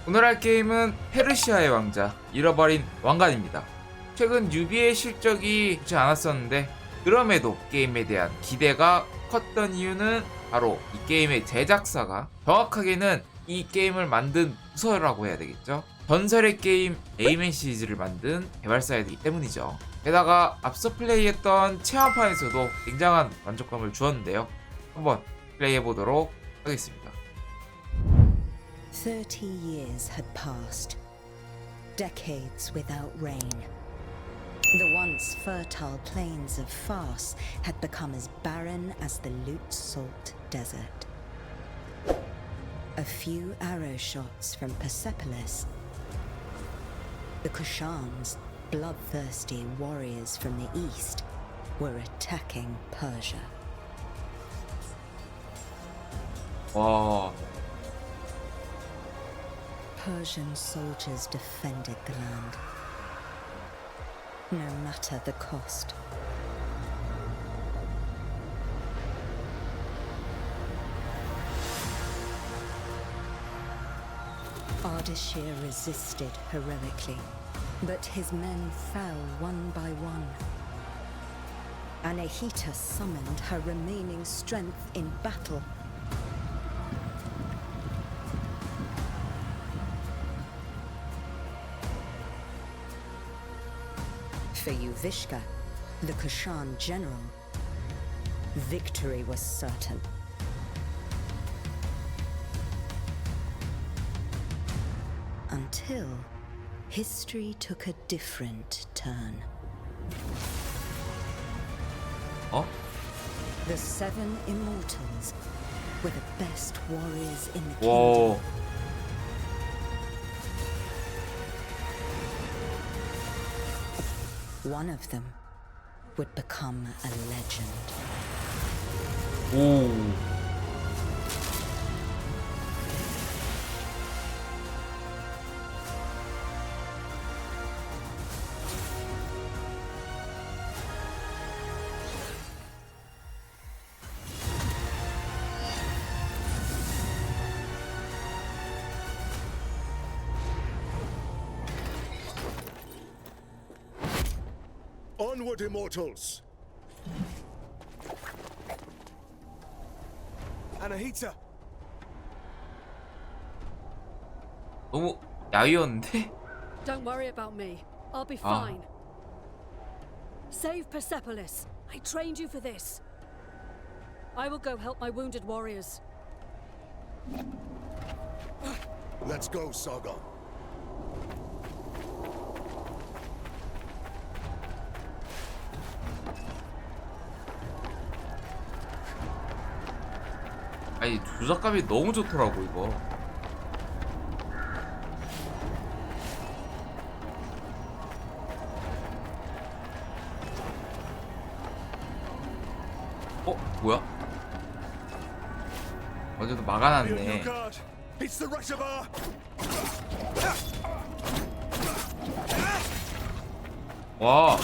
오늘 할 게임은 페르시아의 왕자, 잃어버린 왕관입니다. 최근 뉴비의 실적이 좋지 않았었는데 그럼에도 게임에 대한 기대가 컸던 이유는 바로 이 게임의 제작사가, 정확하게는 이 게임을 만든 부서라고 해야 되겠죠. 전설의 게임 A맨 시리즈를 만든 개발사이기 때문이죠. 게다가 앞서 플레이했던 체험판에서도 굉장한 만족감을 주었는데요. 한번 플레이해보도록 하겠습니다. 30 years had passed, decades without rain. The once fertile plains of Fars had become as barren as the Lut-Salt desert. A few arrow shots from Persepolis, the Kushans, bloodthirsty warriors from the east, were attacking Persia. 와, Persian soldiers defended the land, no matter the cost. Ardashir resisted heroically, but his men fell one by one. Anahita summoned her remaining strength in battle. For Yuvishka, the Kushan general, victory was certain. Until history took a different turn. 어? The seven immortals were the best warriors in the 와, kingdom. One of them would become a legend. 오. Onward, immortals! Anahita! 너무 야위었는데? Don't worry about me. I'll be fine. Save Persepolis. I trained you for this. I will go help my wounded warriors. Let's go, Sargon. 아니, 조작감이 너무 좋더라고 이거. 뭐야? 어제도 막아놨네. It's the reservoir! 와,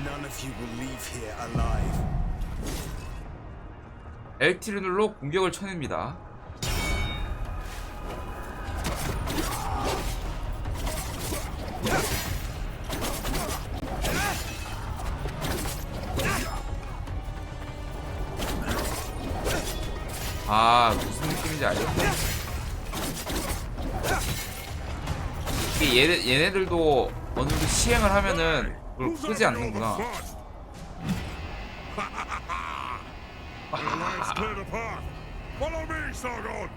None of you will leave here alive. Lt를 눌러 공격을 쳐냅니다. 아, 무슨 느낌인지 알겠네. 이게 얘네들도 어느 정도 시행을 하면은 그걸 끄지 않는구나. Let's clear the path. Follow me, Sargon.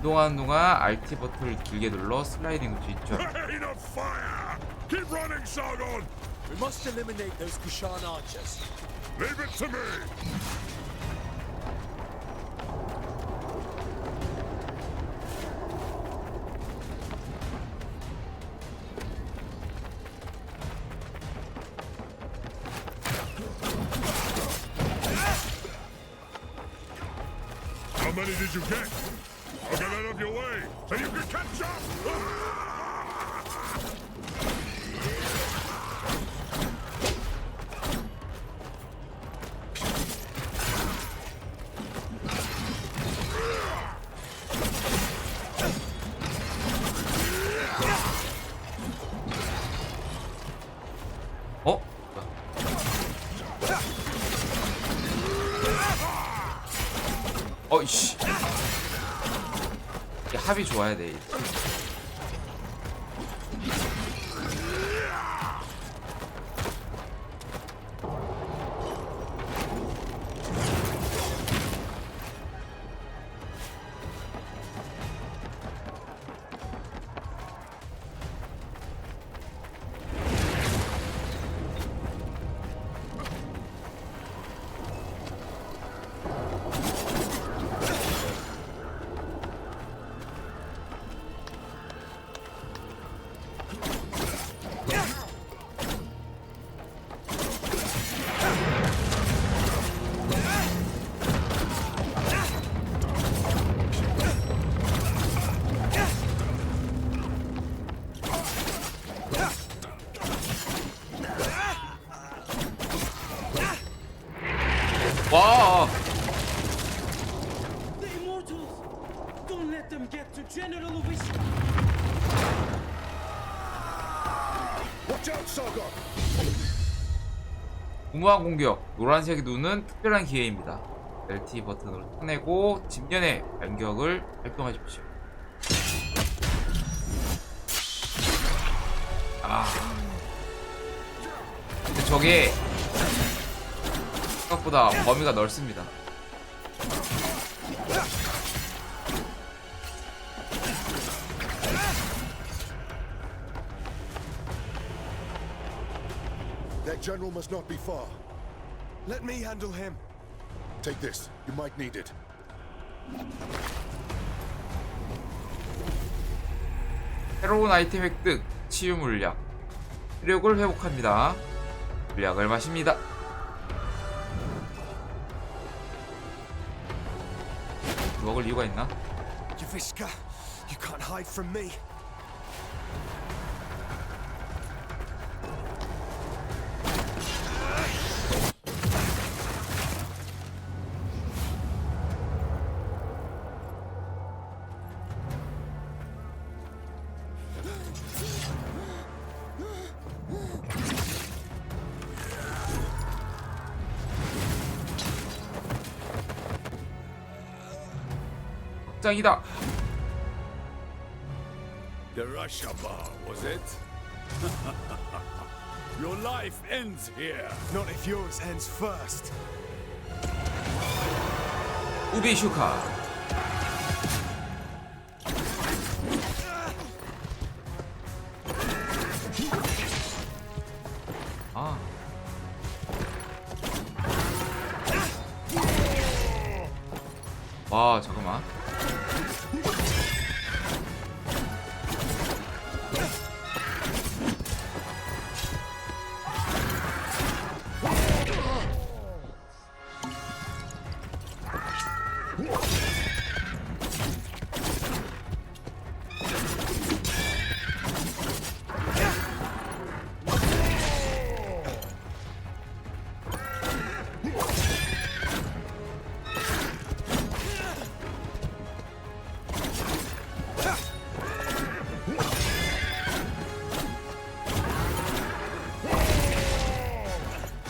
동안 RT 버튼을 길게 눌러 슬라이딩 뒤쪽. Rain of fire! Keep running, Sargon. We must eliminate those Kushan archers. Leave it to me. many did you get? I'll get out of your way so you can catch up! 어? 어이씨. 이게 합이 좋아야 돼. 와. The immortals! Don't let them get to General Wish. Watch out, Saga! 무모한 공격. 노란색 눈은 특별한 기회입니다. LT 버튼으로 쳐내고 집년의 반격을 발동하십시오. 아. 근데 저게 생각보다 범위가 넓습니다. That general must not be far. Let me handle him. Take this. You might need it. 새로운 아이템 획득. 치유 물약. 체력을 회복합니다. 물약을 마십니다. 먹을 이유가 있나? Yviska, you can't hide from me. 짱이다. The Russia bar, was it? Your life ends here. Not if yours ends first. 우비 슈카. 아. 와, 잠깐만.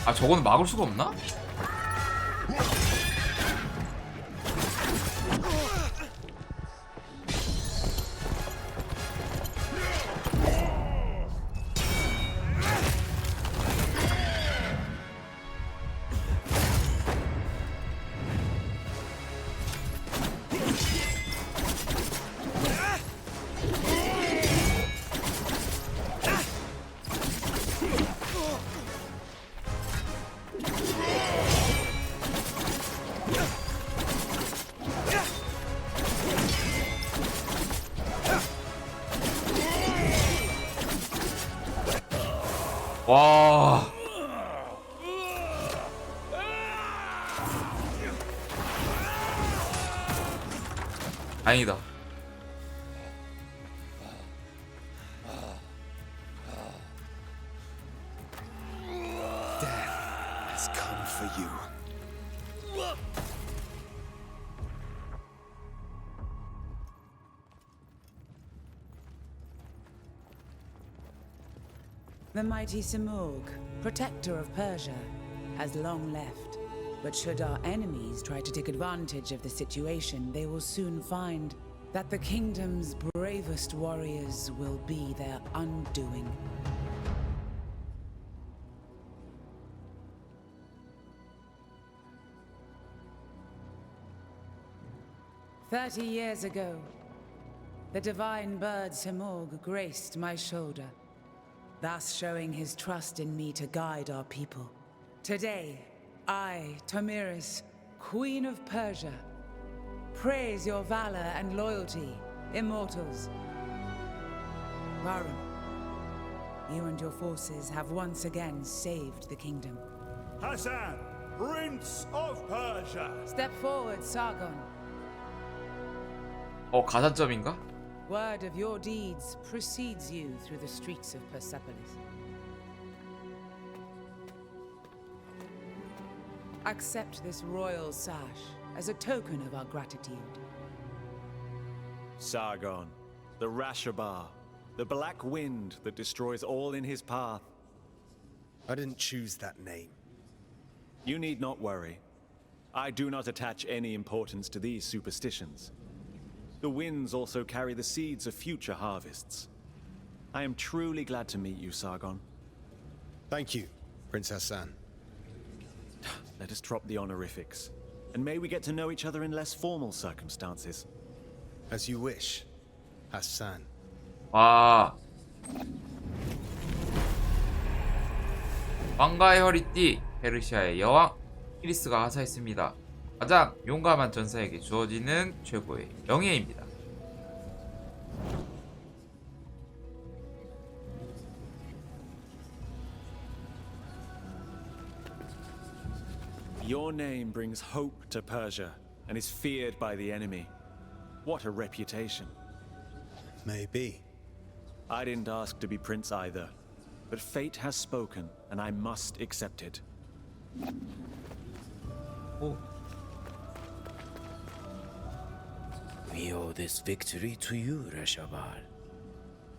아, 저거는 막을 수가 없나? 다행이다. Death has come for you. The mighty Simurgh, protector of Persia, has long left. But should our enemies try to take advantage of the situation, they will soon find that the kingdom's bravest warriors will be their undoing. "30 years ago, the divine bird Simurgh graced my shoulder, thus showing his trust in me to guide our people. Today, I, Tomiris, Queen of Persia, praise your valor and loyalty, immortals. Varun, you and your forces have once again saved the kingdom. Hassan, Prince of Persia. Step forward, Sargon. 가산점인가? Word of your deeds precedes you through the streets of Persepolis. Accept this royal sash as a token of our gratitude. Sargon, the Rashabar, the black wind that destroys all in his path. I didn't choose that name. You need not worry. I do not attach any importance to these superstitions. The winds also carry the seeds of future harvests. I am truly glad to meet you, Sargon. Thank you, Prince Hassan. Let us drop the honorifics, and may we get to know each other in less formal circumstances. As you wish, Hassan. 와. 왕가의 허리띠, 페르시아의 여왕 히리스가 하사했습니다. 가장 용감한 전사에게 주어지는 최고의 영예입니다. Your name brings hope to Persia and is feared by the enemy. What a reputation. Maybe. I didn't ask to be prince either, but fate has spoken and I must accept it. 오. We owe this victory to you, Rashabar.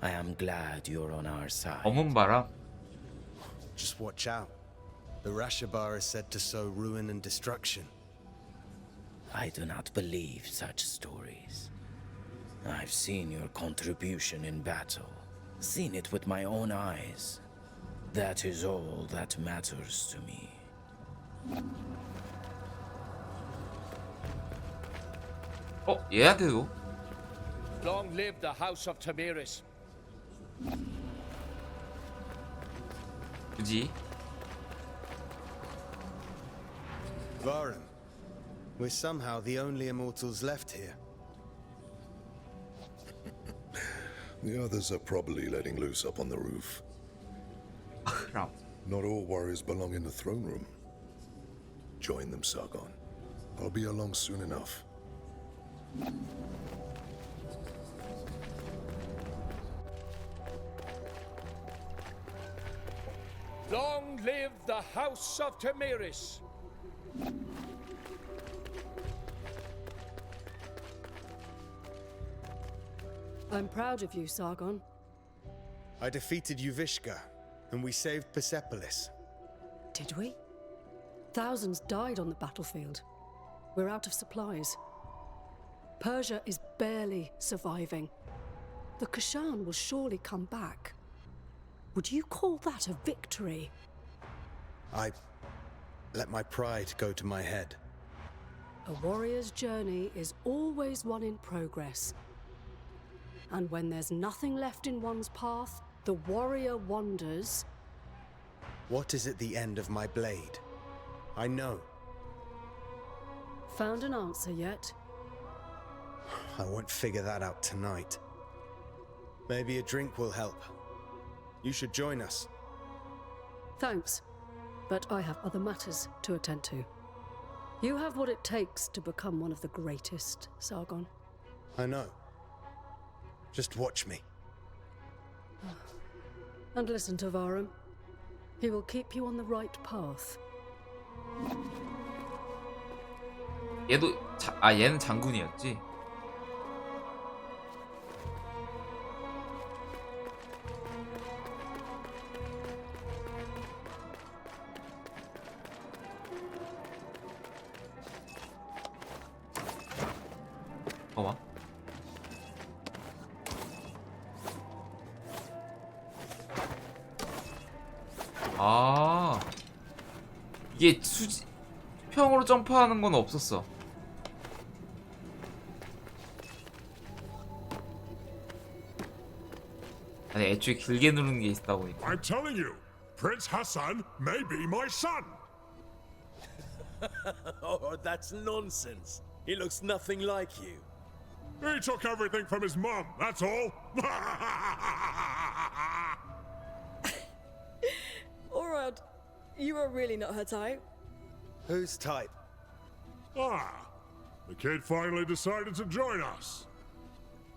I am glad you're on our side. 검은 바람. Just watch out. The Rashabar is said to sow ruin and destruction. I do not believe such stories. I've seen your contribution in battle, seen it with my own eyes. That is all that matters to me. 얘한테도. Long live the House of Tomiris. 굳이. Varun, we're somehow the only immortals left here. The others are probably letting loose up on the roof. 그럼. Not all warriors belong in the throne room. Join them, Sargon. I'll be along soon enough. Long live the House of Tomiris. I'm proud of you, Sargon. I defeated Yuvishka, and we saved Persepolis. Did we? Thousands died on the battlefield. We're out of supplies. Persia is barely surviving. The Kushan will surely come back. Would you call that a victory? I let my pride go to my head. A warrior's journey is always one in progress. And when there's nothing left in one's path, the warrior wanders. What is at the end of my blade? I know. Found an answer yet? I won't figure that out tonight. Maybe a drink will help. You should join us. Thanks, but I have other matters to attend to. You have what it takes to become one of the greatest, Sargon. I know. Just watch me. And listen to Varum. He will keep you on the right path. 얘도 얘는 장군이었지. 봐봐. 아, 이게 수평으로 점프하는 건 없었어. 아니, 애초에 길게 누르는 게 있다 보니까. I'm telling you, Prince Hassan may be my son. Oh, that's nonsense. He looks nothing like you. He took everything from his mum, that's all. Alright, you are really not her type. Whose type? Ah, the kid finally decided to join us.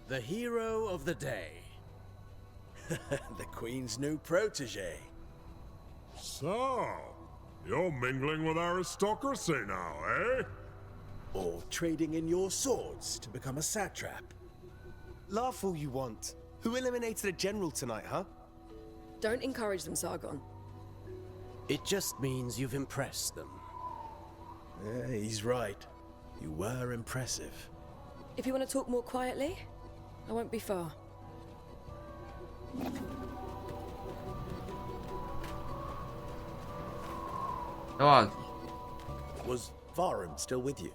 The hero of the day. The Queen's new protege. So, you're mingling with aristocracy now, eh? Or trading in your swords to become a satrap. Laugh all you want. Who eliminated a general tonight, huh? Don't encourage them, Sargon. It just means you've impressed them. Yeah, he's right. You were impressive. If you want to talk more quietly, I won't be far. 야, Was Varum still with you?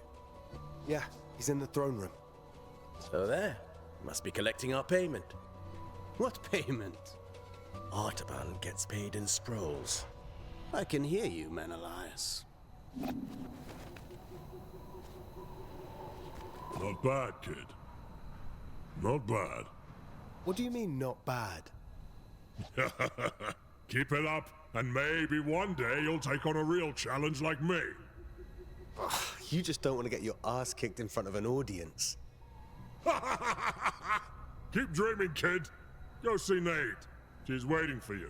Yeah, he's in the throne room. So there. Must be collecting our payment. What payment? Artaban gets paid in scrolls. I can hear you, Menelaus. Not bad, kid. Not bad. What do you mean, not bad? Keep it up, and maybe one day you'll take on a real challenge like me. You just don't want to get your ass kicked in front of an audience. Keep dreaming, kid. Go see Nate. She's waiting for you.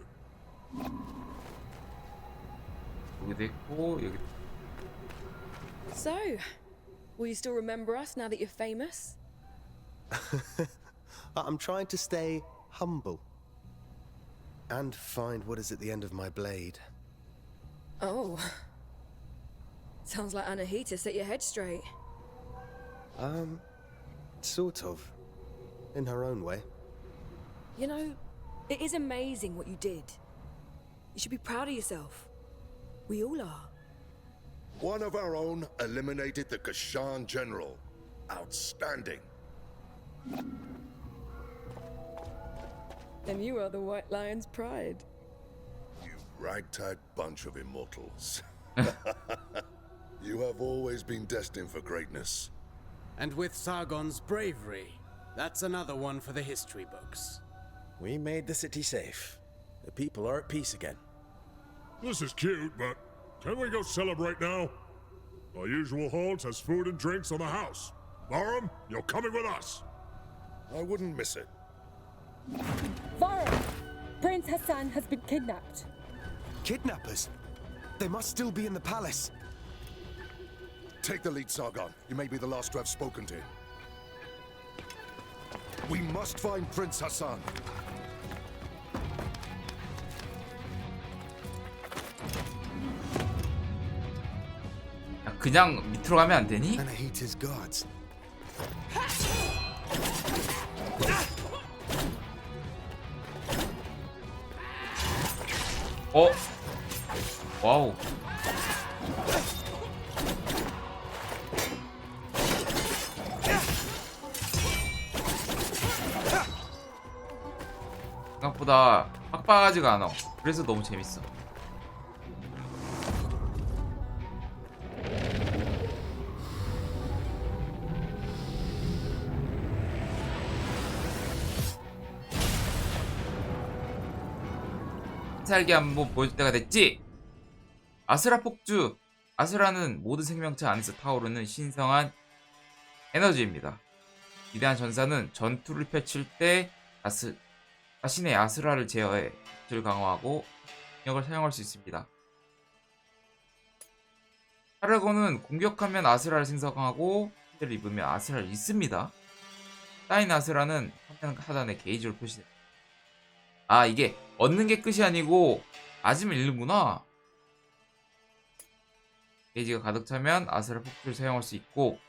여기도 있고 여기. So, will you still remember us now that you're famous? I'm trying to stay humble. And find what is at the end of my blade. Oh. Sounds like Anahita set your head straight. Sort of. In her own way. You know, it is amazing what you did. You should be proud of yourself. We all are. One of our own eliminated the Kashan general. Outstanding. And you are the White Lion's pride. You ragtag bunch of immortals. You have always been destined for greatness. And with Sargon's bravery, that's another one for the history books. We made the city safe. The people are at peace again. This is cute, but can we go celebrate now? Our usual halt has food and drinks on the house. Varum, you're coming with us. I wouldn't miss it. Varum! Prince Hassan has been kidnapped. Kidnappers? They must still be in the palace. Take the lead, Sargon. You may be the last to have spoken to him. We must find Prince Hassan. 야, 그냥 밑으로 가면 안 되니? Anahita's guards. 어? 와우. 생각보다 빡빡하지가 않아. 그래서 너무 재밌어. 살기 한번 보여줄 때가 됐지? 아스라 폭주. 아스라는 모든 생명체 안에서 타오르는 신성한 에너지입니다. 위대한 전사는 전투를 펼칠 때 자신의 아스라를 제어해 를 강화하고 능력을 사용할 수 있습니다. 하르곤은 공격하면 아스라를 생성하고 피해를 입으면 아스라를 잃습니다. 쌓인 아스라는 화면 하단에 게이지로 표시됩니다. 아, 이게 얻는 게 끝이 아니고 맞으면 잃는구나. 게이지가 가득 차면 아스라 폭주를 사용할 수 있고,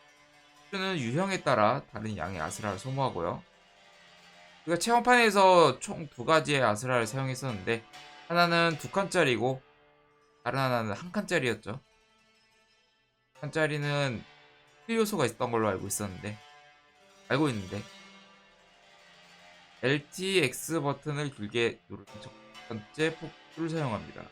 폭주는 유형에 따라 다른 양의 아스라를 소모하고요. 우리가 체험판에서 총 2가지의 아스라를 사용했었는데, 하나는 2칸짜리고 다른 하나는 1칸짜리였죠. 1칸짜리는 킬 요소가 있었던 걸로 알고 있는데 LT, X 버튼을 길게 누르는 첫 번째 폭주를 사용합니다.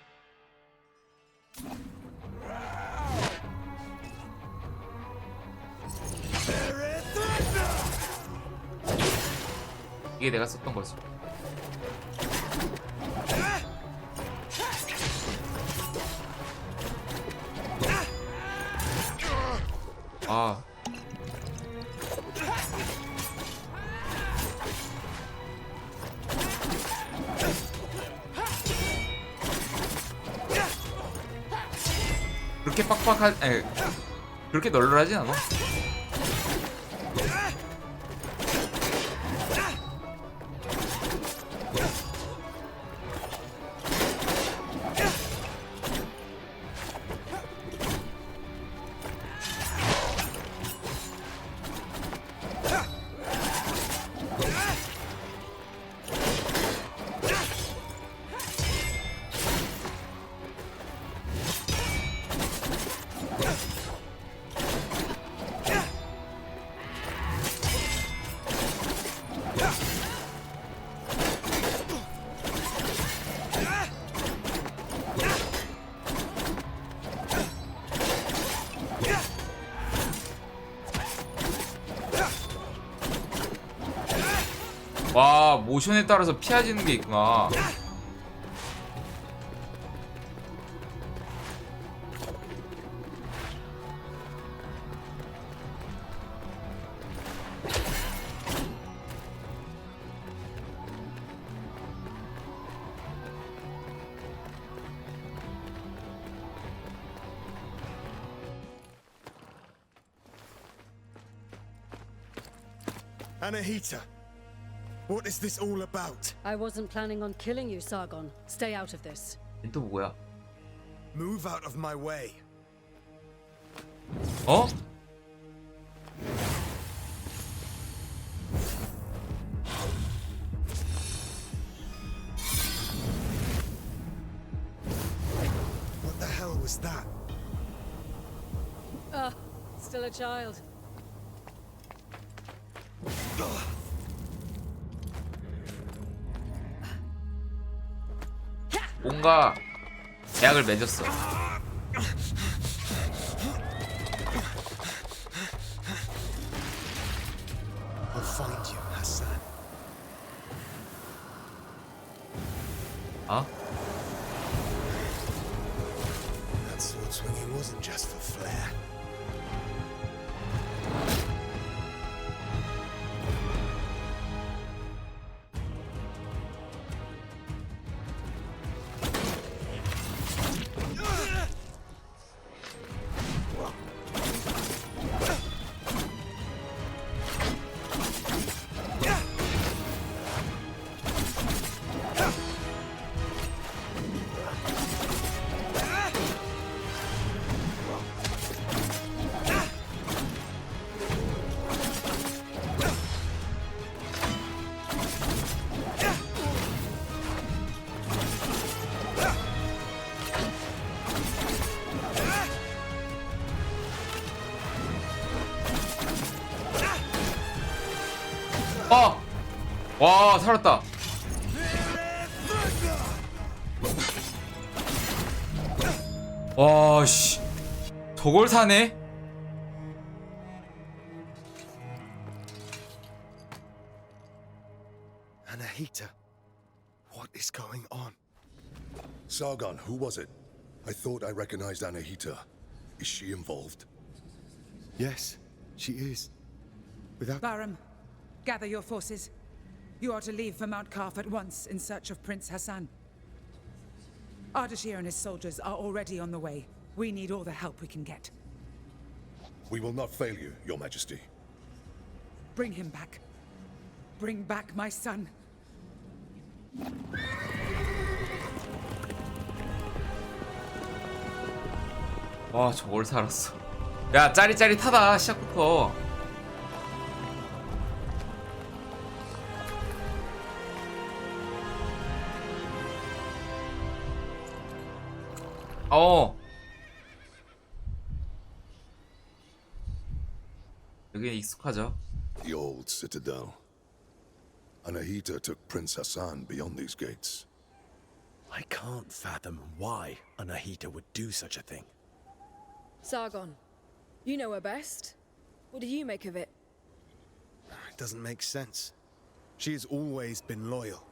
이게 내가 썼던 거지. 아, 그렇게 빡빡한, 그렇게 널널하진 않아. 와, 모션에 따라서 피해지는 게 있구나. Anahita, what is this all about? I wasn't planning on killing you, Sargon. Stay out of this. 또 뭐야? Move out of my way. 어? What the hell was that? Still a child. 뭔가 계약을 맺었어. I'll find you, Hassan. 어? That sword swinging wasn't just for flair. 와, 살았다. 와, 씨. 저걸 사네? Anahita, what is going on? Sargon, who was it? I thought I recognized Anahita. Is she involved? Yes, she is. Without Barum, Gather your forces. You are to leave for Mount Karf at once in search of Prince Hassan. Ardashir and his soldiers are already on the way. We need all the help we can get. We will not fail you, Your Majesty. Bring him back. Bring back my son. 와, 저걸 살았어. 야, 짜릿짜릿하다, 시작부터. 여기는 익숙하죠. The old citadel. Anahita took Prince Hassan beyond these gates. I can't fathom why Anahita would do such a thing. Sargon, you know her best. What do you make of it? It doesn't make sense. She has always been loyal.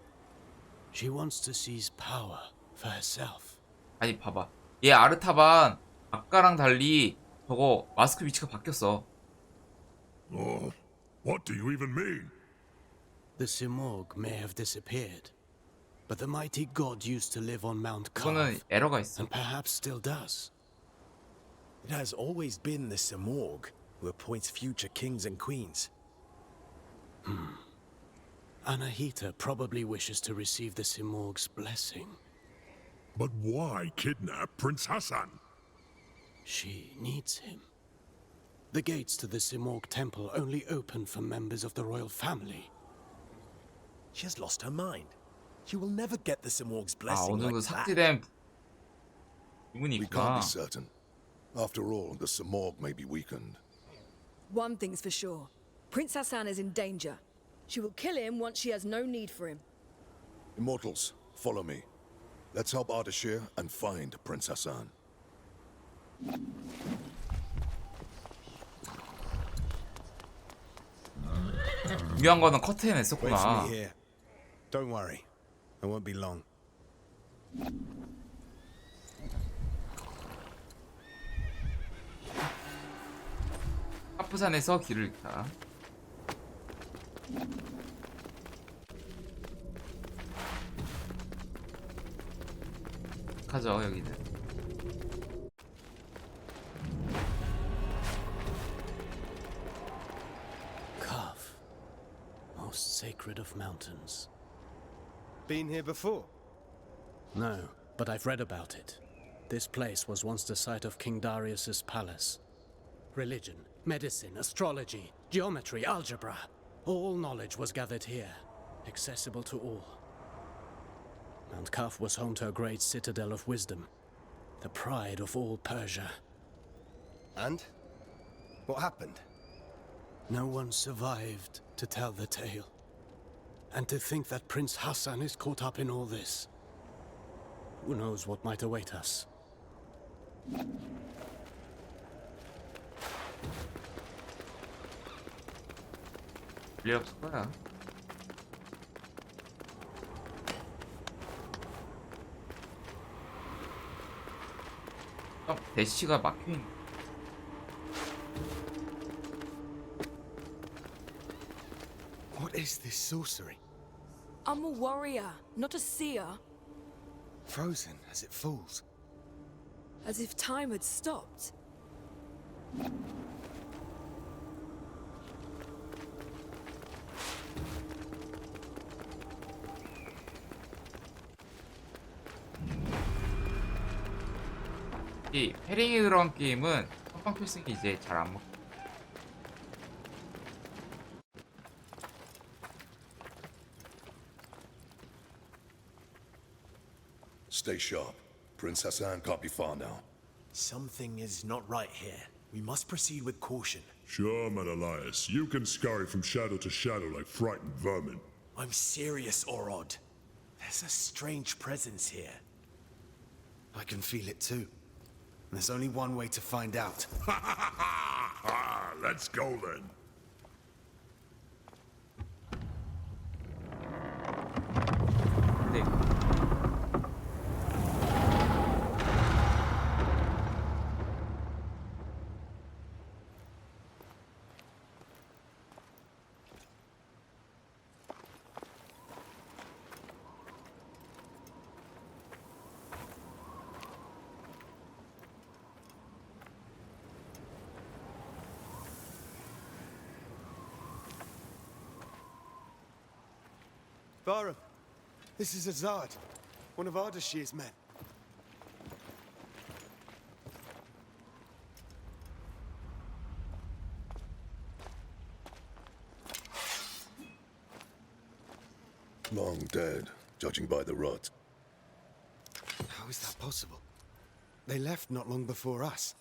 She wants to seize power for herself. 아니, 봐봐. 얘 아르타반 아까랑 달리 저거 마스크 위치가 바뀌었어. Oh, what do you even mean? The Simorg may have disappeared, but the mighty god used to live on Mount 그거는 Karf, 에러가 있어. and perhaps still does. It has always been the Simorg who appoints future kings and queens. Anahita probably wishes to receive the Simorg's blessing. But why kidnap Prince Hassan? She needs him. The gates to the Simorg temple only open for members of the royal family. She has lost her mind. She will never get the Simorg's 아, blessing 어느 정도 like that. 삭제된 부분이 We can't 있구나. be certain. After all, the Simorg may be weakened. One thing's for sure. Prince Hassan is in danger. She will kill him once she has no need for him. Immortals, follow me. Let's help Ardashir and find Prince Hassan. 중요한 거는 커튼에 Wait for 냈었구나. me here. Don't worry. I won't be long. 하프산에서 길을 잃다. 가죠, 여기는. Karf, most sacred of mountains. Been here before? No, but I've read about it. This place was once the site of King Darius's palace. Religion, medicine, astrology, geometry, algebra. All knowledge was gathered here, accessible to all. Mount Karf was home to a great citadel of wisdom, the pride of all Persia. And? What happened? No one survived to tell the tale. And to think that Prince Hassan is caught up in all this. Who knows what might await us? 일 없을 거야. 대시가 막혀있네. What is this sorcery? I'm a warrior, not a seer. Frozen as it falls. As if time had stopped. 이 패링이 들어간 게임은 선빵 필승이 이제 잘 안 먹고. Stay sharp. Prince Hassan can't be far now. Something is not right here. We must proceed with caution. Sure, Menelaus. You can scurry from shadow to shadow like frightened vermin. I'm serious, Orod. There's a strange presence here. I can feel it too. There's only one way to find out. Let's go then. 네. Varum, this is Azad, one of Ardashir's men. Long dead, judging by the rot. How is that possible? They left not long before us.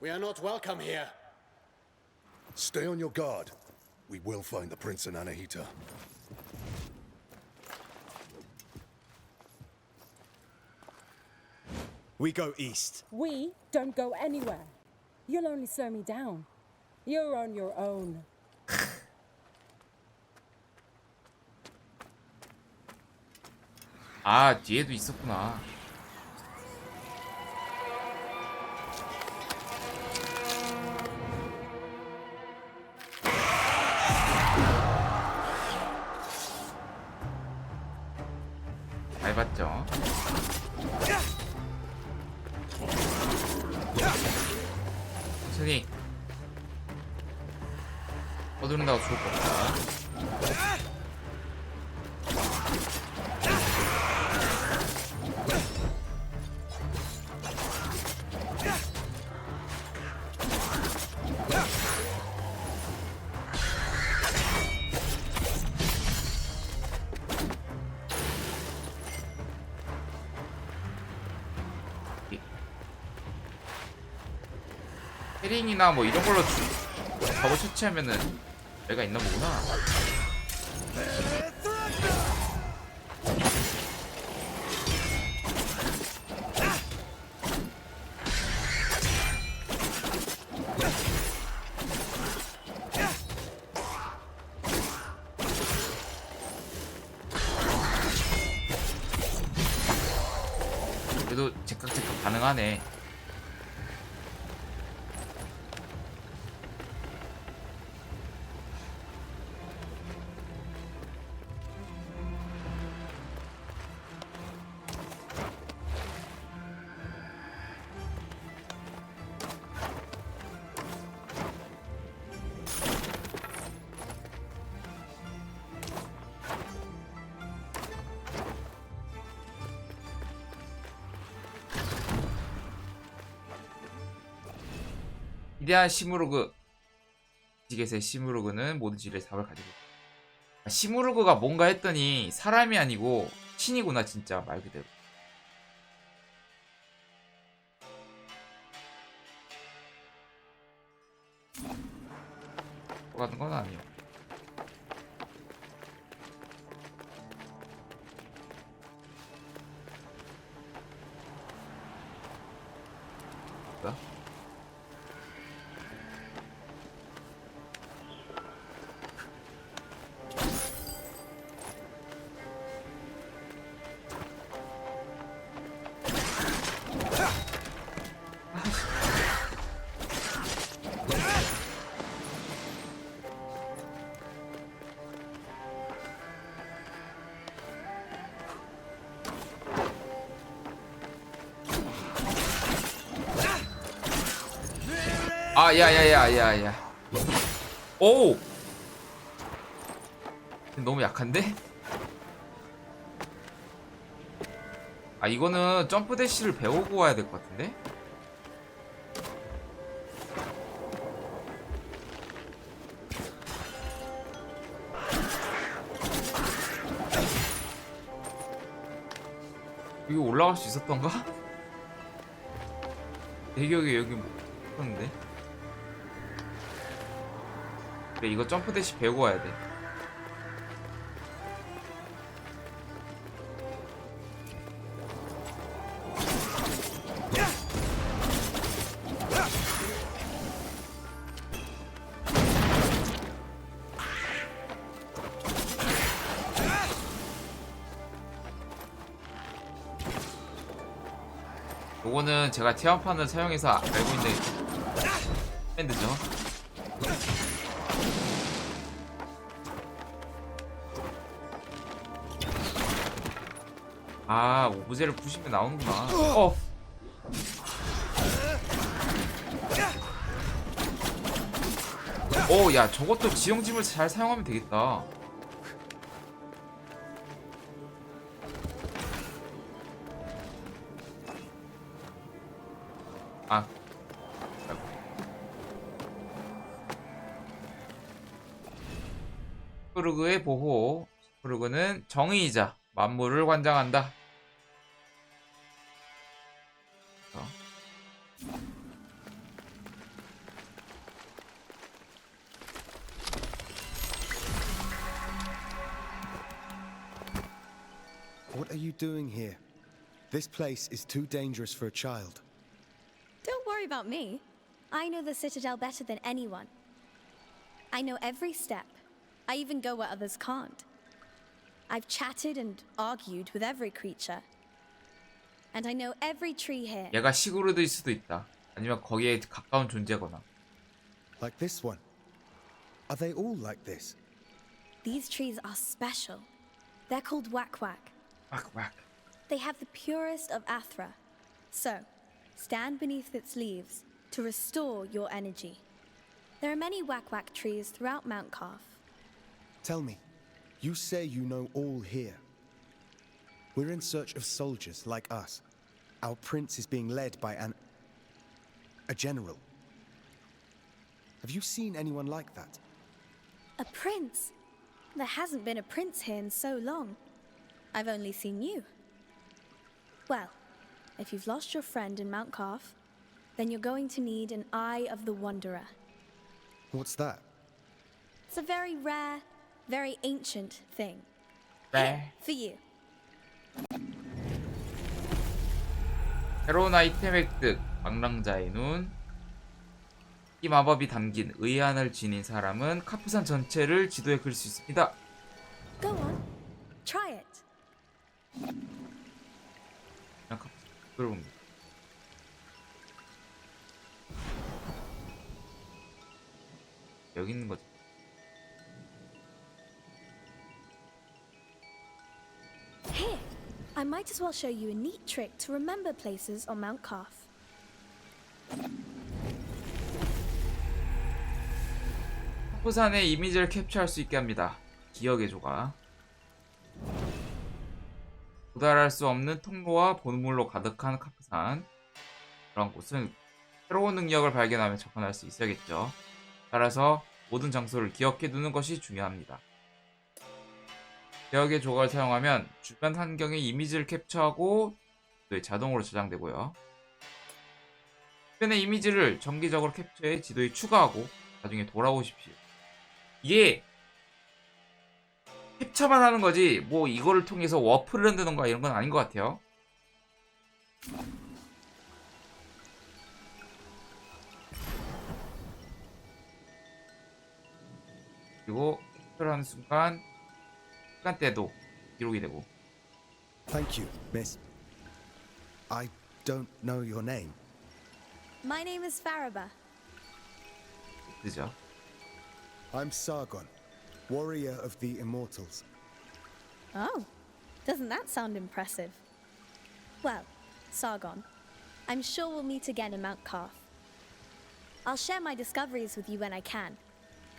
We are not welcome here. Stay on your guard. We will find the prince and Anahita. We go east. We don't go anywhere. You'll only slow me down. You're on your own. 아, 뒤에도 있었구나. 잘 봤죠? 천천히 서두른다고 죽을 것 같다. 헤링이나 뭐 이런 걸로 적을 처치하면은 애가 있나 보구나. 그래도 제깍 가능하네. 위대한 시무르그. 지겟의 시무르그는 모든 지뢰의 답을 가지고 있다. 시무르그가 뭔가 했더니 사람이 아니고 신이구나 진짜 말 그대로. 가는 건 아니에요. 뭐야? 아, 야야야야야. 오! 너무 약한데? 아, 이거는 점프 대시를 배우고 와야 될 것 같은데? 이거 올라갈 수 있었던가? 내 기억에 여기 못 봤는데? 그래, 이거 점프 대시 배우고 와야 돼. 요거는 제가 티완판을 사용해서 알고 있는 밴드죠. 아, 오브제를 부시면 나오는구나. 오, 야, 저것도 지형짐을 잘 사용하면 되겠다. 아, 스프르그의 보호. 스프르그는 정의이자 만물을 관장한다. What are you doing here? This place is too dangerous for a child. Don't worry about me. I know the Citadel better than anyone. I know every step. I even go where others can't. I've chatted and argued with every creature. And I know every tree here. 얘가 시그루드일 수도 있다. 아니면 거기에 가까운 존재거나. Like this one. Are they all like this? These trees are special. They're called whack-whack. Whack-whack. They have the purest of Athra. So, stand beneath its leaves to restore your energy. There are many whack-whack trees throughout Mount Calf. Tell me, you say you know all here. We're in search of soldiers like us. Our prince is being led by a general. Have you seen anyone like that? A prince? There hasn't been a prince here in so long. I've only seen you. Well, if you've lost your friend in Mount Calf, then you're going to need an Eye of the Wanderer. What's that? It's a very rare, very ancient thing. Rare. For you. 새로운 아이템 획득. 방랑자의 눈. 이 마법이 담긴 의안을 지닌 사람은 카프산 전체를 지도에 그릴 수 있습니다. Go on. Try it. 그냥 카프산 그려봅니다. 여기 있는 거지. Here, I might as well show you a neat trick to remember places on Mount Calf. 카프산의 이미지를 캡처할 수 있게 합니다. 기억의 조각. 도달할 수 없는 통로와 보물로 가득한 카프산. 그런 곳은 새로운 능력을 발견하며 접근할 수 있어야겠죠. 따라서 모든 장소를 기억해 두는 것이 중요합니다. 기억의 조각을 사용하면 주변 환경의 이미지를 캡처하고 지도에 자동으로 저장되고요. 주변의 이미지를 정기적으로 캡처해 지도에 추가하고 나중에 돌아오십시오. 이게 캡처만 하는 거지 뭐 이거를 통해서 워프를 흔드는가 이런 건 아닌 것 같아요. 그리고 캡처를 하는 순간 시간대도 기록이 되고. Thank you, miss. I don't know your name. My name is Faraba. 그죠? I'm Sargon, warrior of the immortals. Oh, doesn't that sound impressive? Well, Sargon, I'm sure we'll meet again in Mount Calf. I'll share my discoveries with you when I can,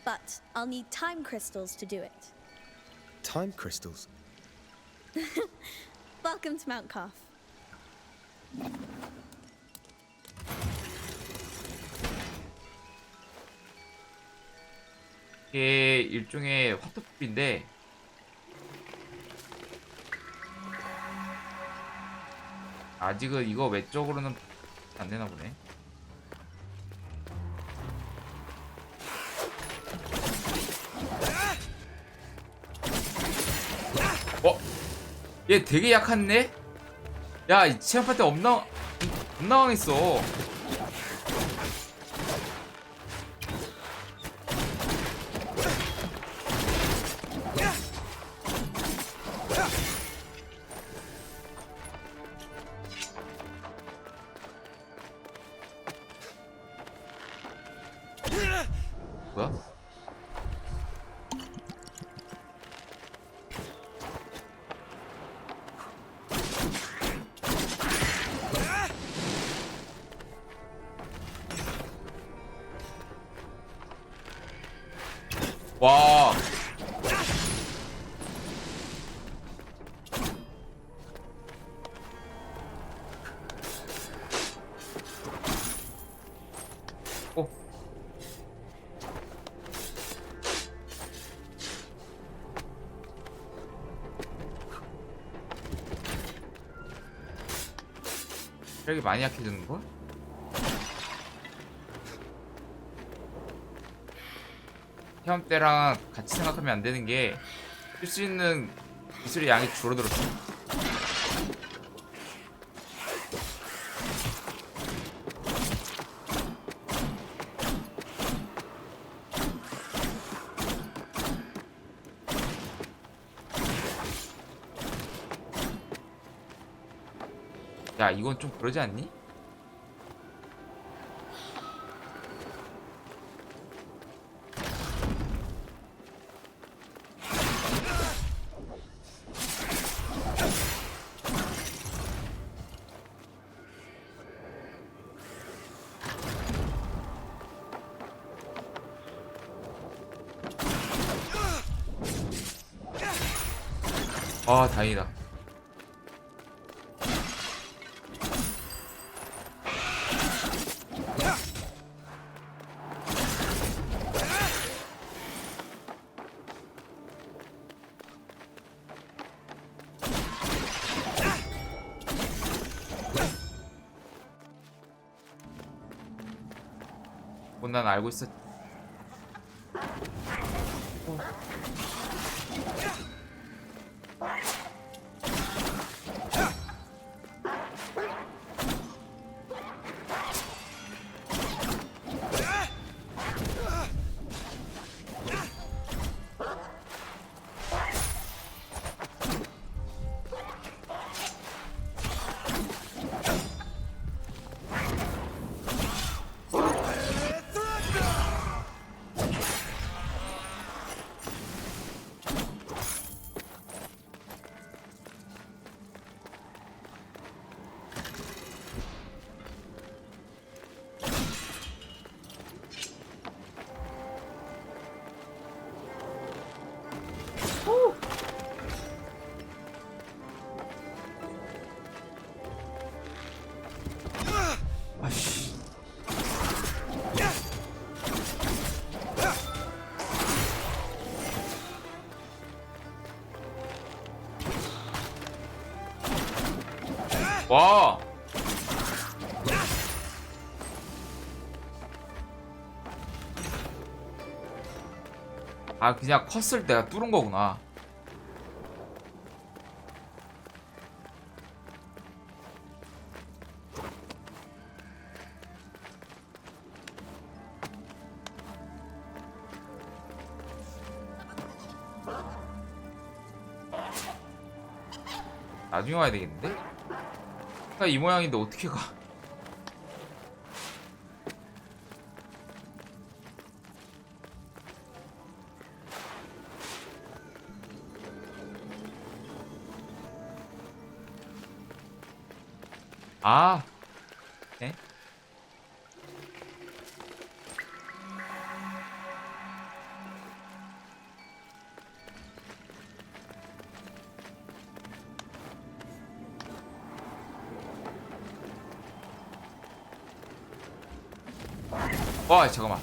but I'll need time crystals to do it. Time crystals? Welcome to Mount Calf. 이게 일종의 화투법인데 아직은 이거 외적으로는 안 되나 보네. 얘 되게 약한데? 야, 이 체험할 때 겁나 강했어. 뭐야? 와. 오. 체력이 많이 약해지는 걸? 시험 때랑 같이 생각하면 안 되는 게 쓸 수 있는 기술의 양이 줄어들었어. 야, 이건 좀 그러지 않니? 아, 다행이다. 난 알고 있었. 아씨. 와. 아, 그냥 컸을 때가 뚫은 거구나. 나중에 와야 되겠는데? 이 모양인데 어떻게 가? 아, 네? 와, 잠깐만.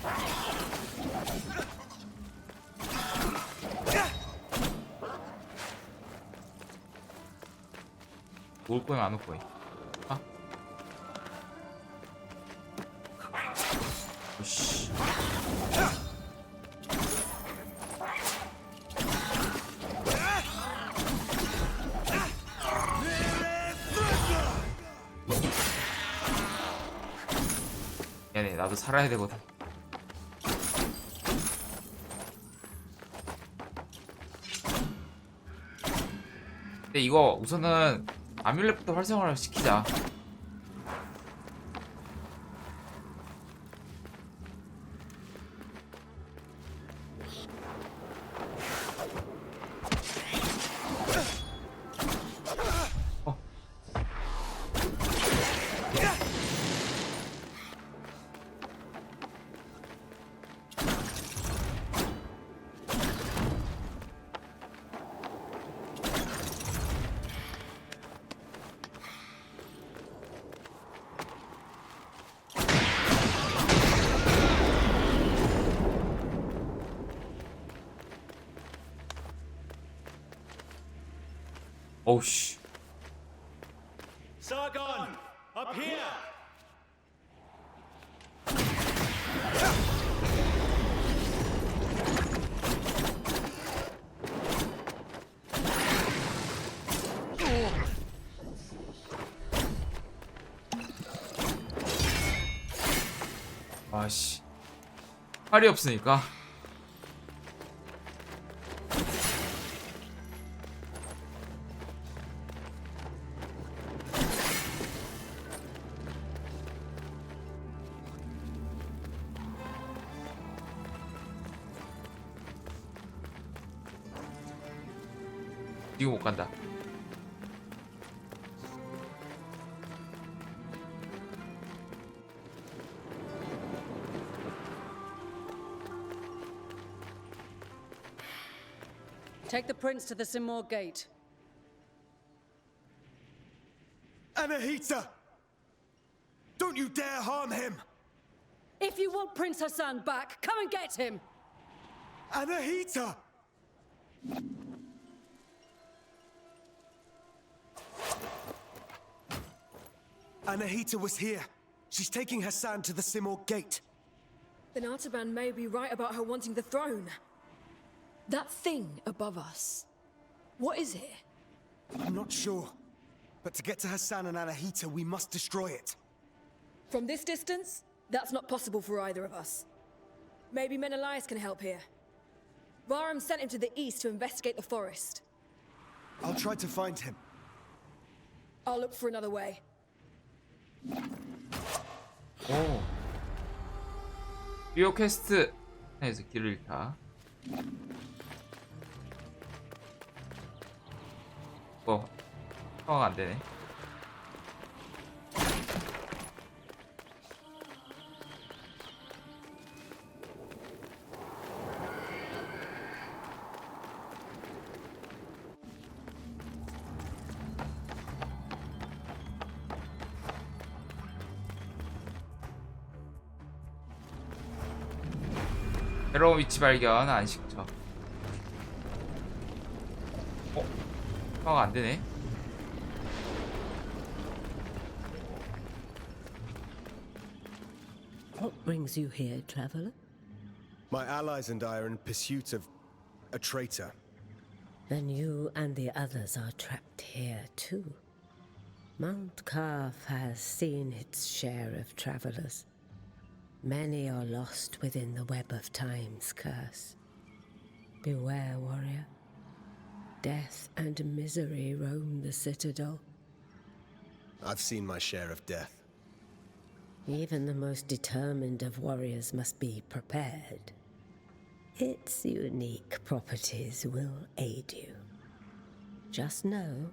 올 거야, 안 올 거야? 아? 오씨. 미안해, 나도 살아야 되거든. 근데 이거 우선은 아뮬렛부터 활성화를 시키자. 어우씨. Sargon, up here! 아씨. 팔이 없으니까. 이거 못 간다. Take the prince to the Simor gate. Anahita! Don't you dare harm him! If you want Prince Hassan back, come and get him! Anahita! Anahita was here. She's taking Hassan to the Simor gate. Then Artaban may be right about her wanting the throne. That thing above us. What is it? I'm not sure. But to get to Hassan and Anahita, we must destroy it. From this distance, that's not possible for either of us. Maybe Menelaus can help here. Bahram sent him to the east to investigate the forest. I'll try to find him. I'll look for another way. 오. 듀오 퀘스트 에서 길을 잃다. 상황 안 되네. 새로운 위치 발견. 안식처. 상황 안 되네. What brings you here, traveler? My allies and I are in pursuit of a traitor. Then you and the others are trapped here too. Mount Kaf has seen its share of travelers. Many are lost within the web of time's curse. Beware, warrior. Death and misery roam the citadel. I've seen my share of death. Even the most determined of warriors must be prepared. Its unique properties will aid you. Just know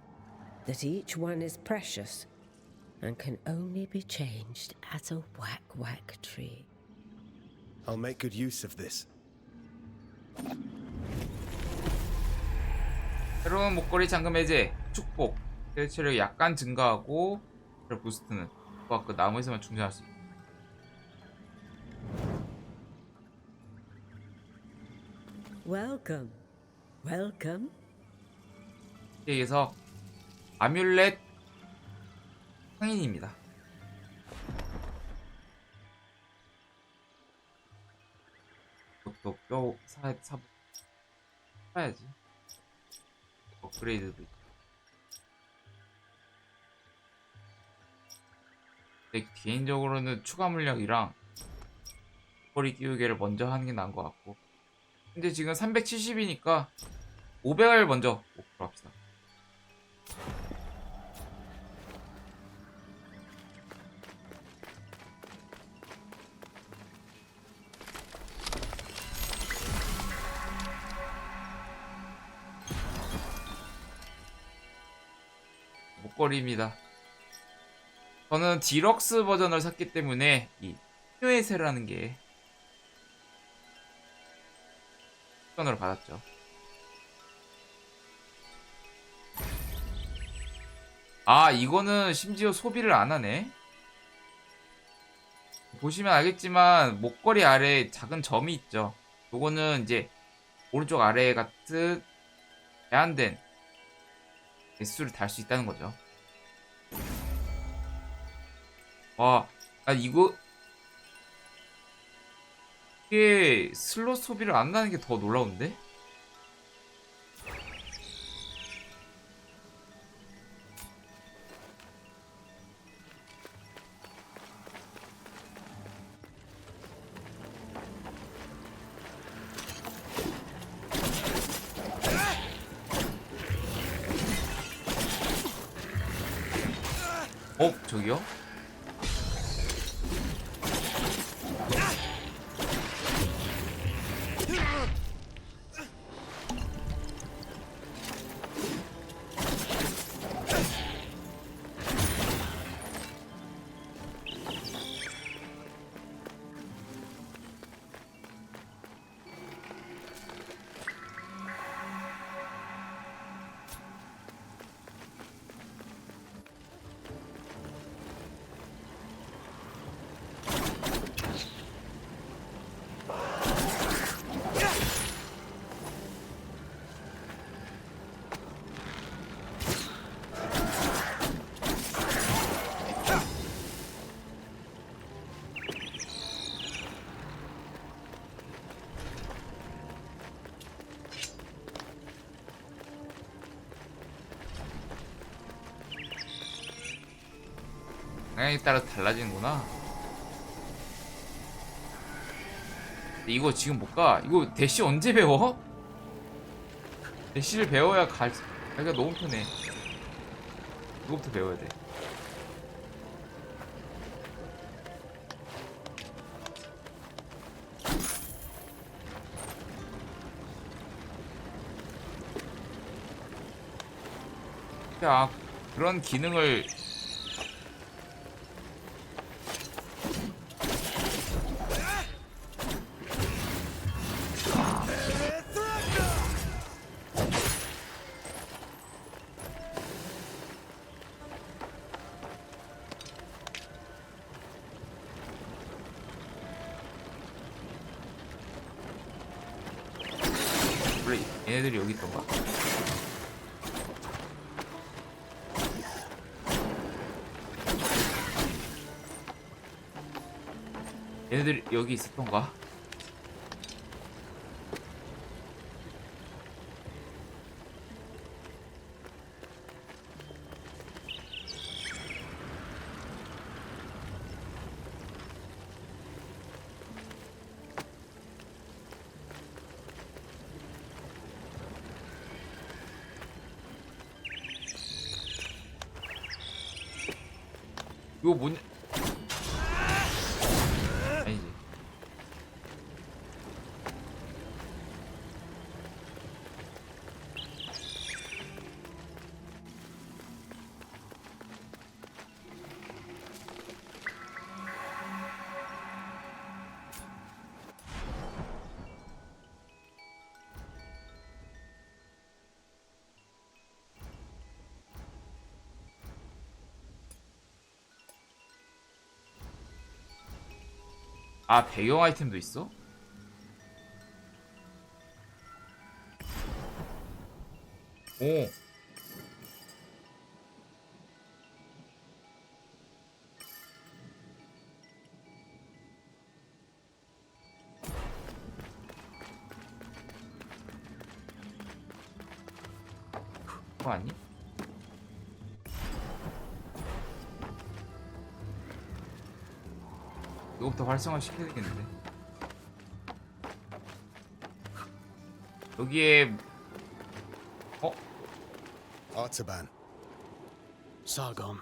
that each one is precious and can only be changed at a whack-whack tree. I'll make good use of this. 새로운 목걸이 잠금 해제. 축복. 체력이 약간 증가하고 부스트는 그 나무에서만 충전할 수 있다. Welcome. Welcome. 여기서 아뮬렛 상인입니다. 이것도 사야지. 업그레이드도 있고. 근데 개인적으로는 추가 물약이랑 목걸이 끼우개를 먼저 하는 게 나은 것 같고. 근데 지금 370이니까 500을 먼저 목표로 합시다. 목걸이입니다. 저는 디럭스 버전을 샀기 때문에 이 트윕으로라는 게 추천으로 받았죠. 아, 이거는 심지어 소비를 안 하네. 보시면 알겠지만 목걸이 아래에 작은 점이 있죠. 요거는 이제 오른쪽 아래에 같은 제한된 개수를 달 수 있다는 거죠. 와, 난 이거 이게 슬롯 소비를 안 나는 게 더 놀라운데? 저기요? 방향에 따라 달라지는구나. 이거 지금 못 가. 이거 대시 언제 배워? 대시를 배워야 가기가 너무 편해. 이거부터 배워야 돼. 야, 그런 기능을 원래 얘네들이 여기 있던가? 얘네들이 여기 있었던가? 이거 뭐냐? 아니지. 아, 배경 아이템도 있어? 오. 그거 아니? 이거부터 활성화 시켜야 되겠는데. 여기에 Artaban. Sargon.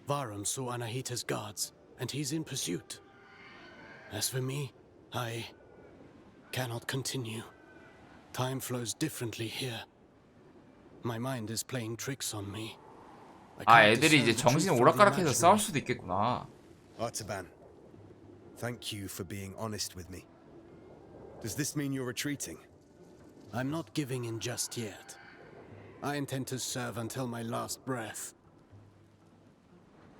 Varum saw Anahita's guards, and he's in pursuit. As for me, I cannot continue. Time flows differently here. My mind is playing tricks on me. 아, 애들이 이제 정신 오락가락해서 싸울 수도 있겠구나. Artaban, thank you for being honest with me. Does this mean you're retreating? I'm not giving in just yet. I intend to serve until my last breath.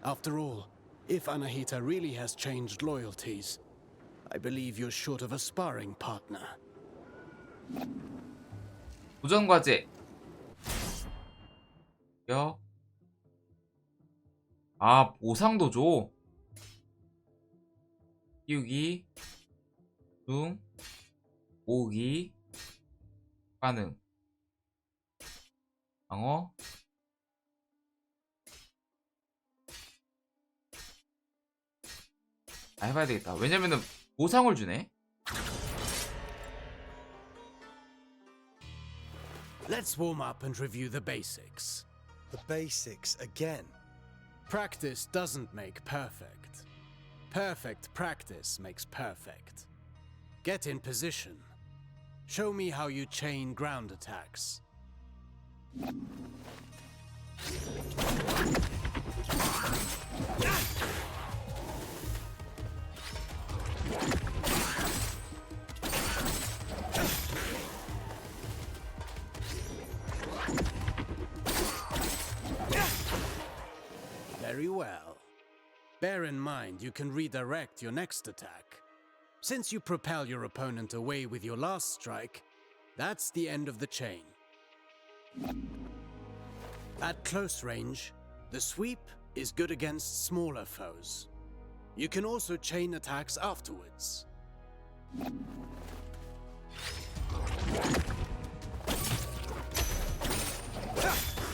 After all, if Anahita really has changed loyalties, I believe you're short of a sparring partner. 도전 과제. 여. 아, 보상도 줘. 띄우기, 중, 모으기, 가능, 방어. 아, 해봐야 되겠다. 왜냐면은 보상을 주네. Let's warm up and review the basics. The basics again. Practice doesn't make perfect. Perfect practice makes perfect. Get in position. Show me how you chain ground attacks. Very well. Bear in mind you can redirect your next attack. Since you propel your opponent away with your last strike, that's the end of the chain. At close range, the sweep is good against smaller foes. You can also chain attacks afterwards.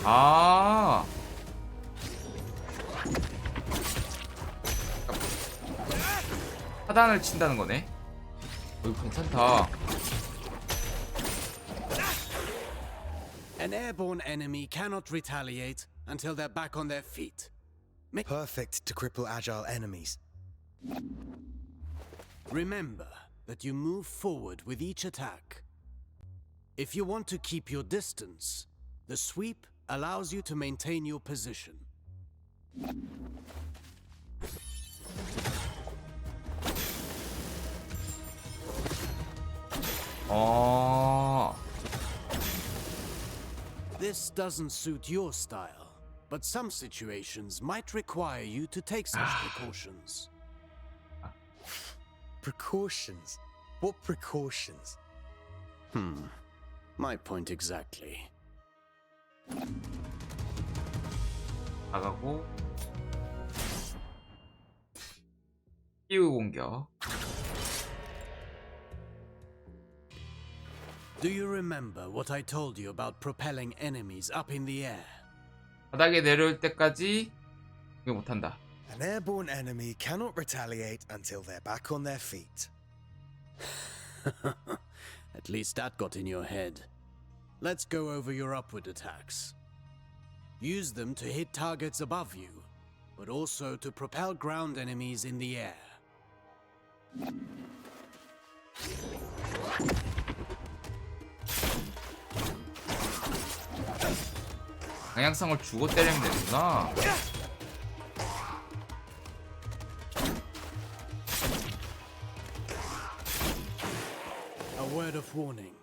아. 하단을 친다는 거네. 이거 괜찮다. An airborne enemy cannot retaliate until they're back on their feet. Perfect to cripple agile enemies. Remember that you move forward with each attack. If you want to keep your distance, the sweep allows you to maintain your position. This doesn't suit your style, but some situations might require you to take such precautions. Precautions? What precautions? My point exactly. 나가고 띄우 공격. Do you remember what I told you about propelling enemies up in the air? 바닥에 내려올 때까지 공격 못한다. An airborne enemy cannot retaliate until they're back on their feet. At least that got in your head. Let's go over your upward attacks. Use them to hit targets above you, but also to propel ground enemies in the air. 방향성을 주고 때리면 되는구나. A word of warning.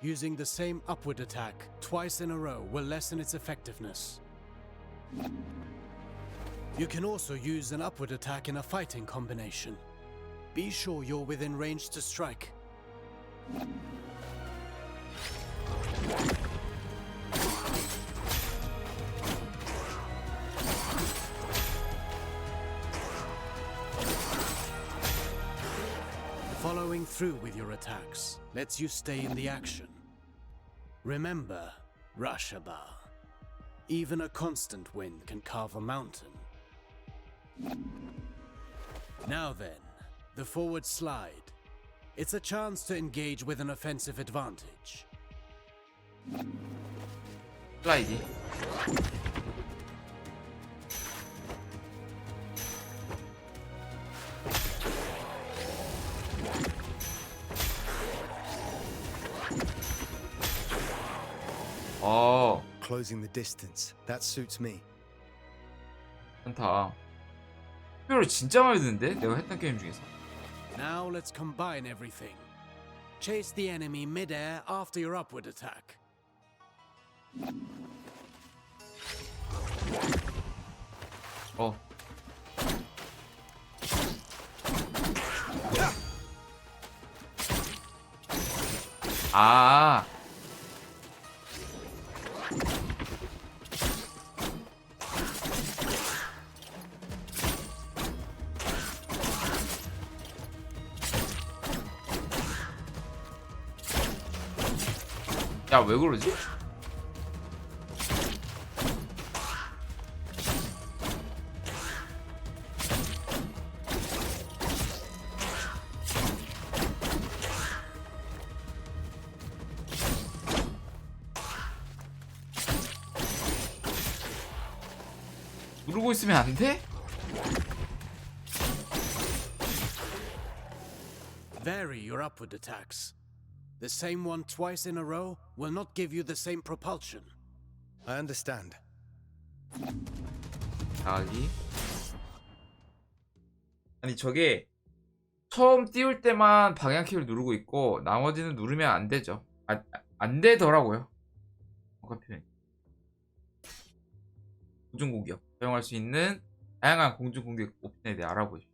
Using the same upward attack twice in a row will lessen its effectiveness. You can also use an upward attack in a fighting combination. Be sure you're within range to strike. Following through with your attacks lets you stay in the action. Remember, Rashaba. Even a constant wind can carve a mountain. Now then, the forward slide. It's a chance to engage with an offensive advantage. 슬라이딩. Closing the distance. That suits me. 괜찮다. 투표를 진짜 많이 듣는데? 내가 했던 게임 중에서. Now let's combine everything. Chase the enemy mid-air after your upward attack. 야, 왜 그러지? 누르고 있으면 안 돼? Vary your upward attacks. The same one twice in a row will not give you the same propulsion. I understand. 나가기. 아니 저게 처음 띄울 때만 방향키를 누르고 있고 나머지는 누르면 안 되죠. 안 되더라고요. 뭔가 표현. 공중 공격 사용할 수 있는 다양한 공중 공격 옵션에 대해 알아보죠.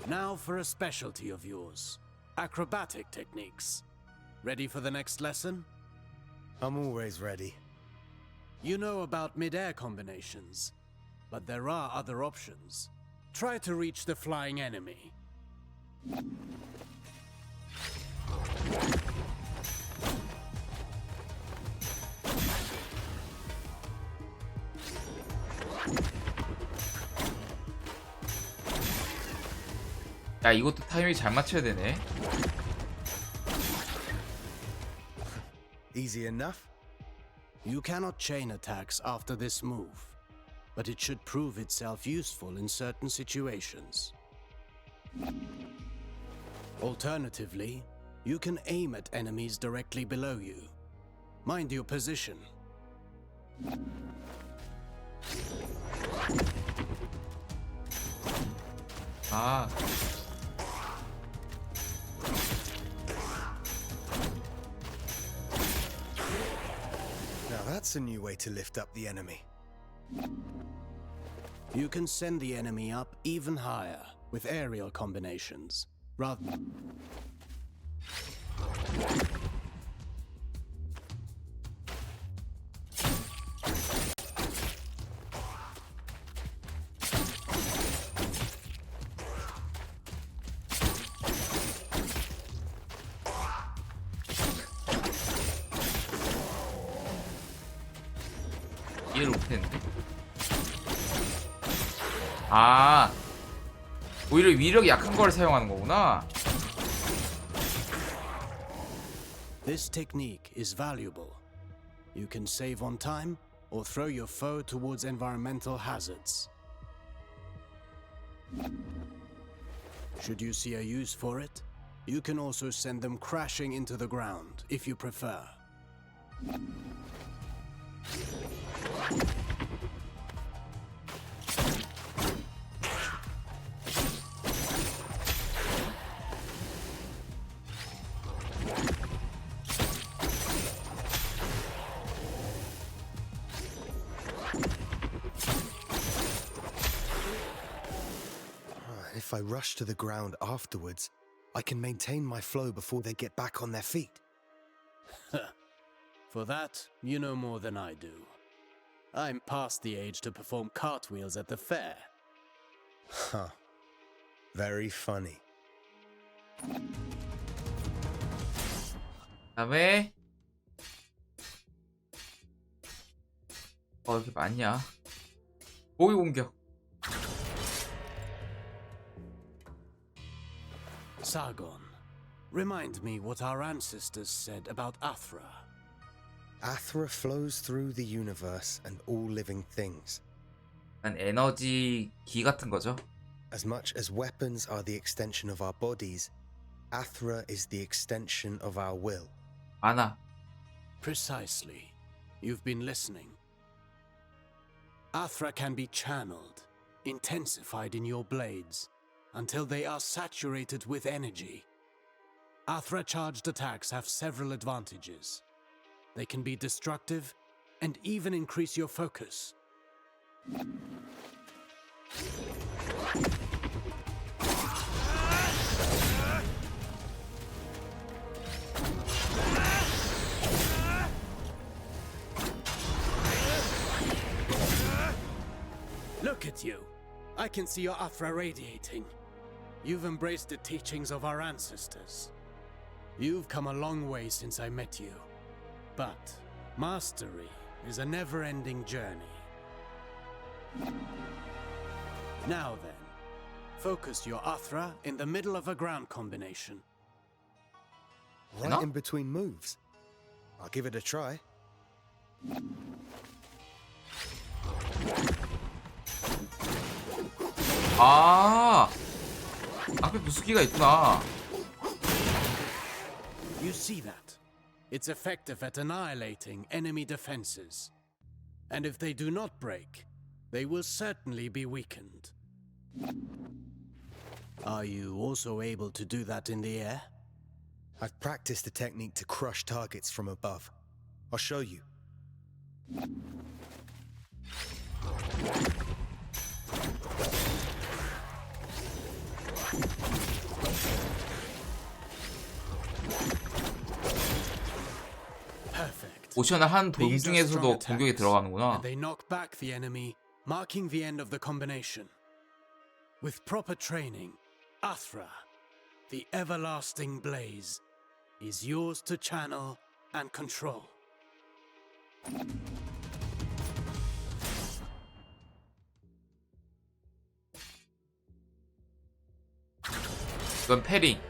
Now for a specialty of yours. Acrobatic techniques. Ready for the next lesson? I'm always ready. You know about mid-air combinations, but there are other options. Try to reach the flying enemy. 야, 이것도 타이밍 잘 맞춰야 되네. Easy enough? You cannot chain attacks after this move, but it should prove itself useful in certain situations. Alternatively, you can aim at enemies directly below you. Mind your position. 아. Now that's a new way to lift up the enemy. You can send the enemy up even higher with aerial combinations, rather. 이해를 못했는데. 아, 오히려 위력이 약한 걸 사용하는 거구나. This technique is valuable. You can save on time or throw your foe towards environmental hazards. Should you see a use for it, you can also send them crashing into the ground if you prefer. If I rush to the ground afterwards, I can maintain my flow before they get back on their feet. For that, you know more than I do. I'm past the age to perform cartwheels at the fair. Huh. Very funny. 다음에 이렇게 많냐? 보기 공격. Sargon, remind me what our ancestors said about Athra. Athra flows through the universe and all living things. 난 에너지 기 같은 거죠. As much as weapons are the extension of our bodies, Athra is the extension of our will. 아나. Precisely. You've been listening. Athra can be channeled, intensified in your blades, until they are saturated with energy. Athra-charged attacks have several advantages. They can be destructive and even increase your focus. Look at you. I can see your Athra radiating. you've embraced the teachings of our ancestors. You've come a long way since I met you. But mastery is a never-ending journey. Now then, focus your Athra in the middle of a ground combination. Right in between moves. I'll give it a try. 아, 앞에 무수기가 있구나. You see that? It's effective at annihilating enemy defenses. And if they do not break, they will certainly be weakened. Are you also able to do that in the air? I've practiced the technique to crush targets from above. I'll show you. Perfect. 모션을 한 도중에서도 공격이 들어가는구나. And they knock back the enemy, marking the end of the combination. With proper training, Athra, the everlasting blaze, is yours to channel and control. 이건 패링.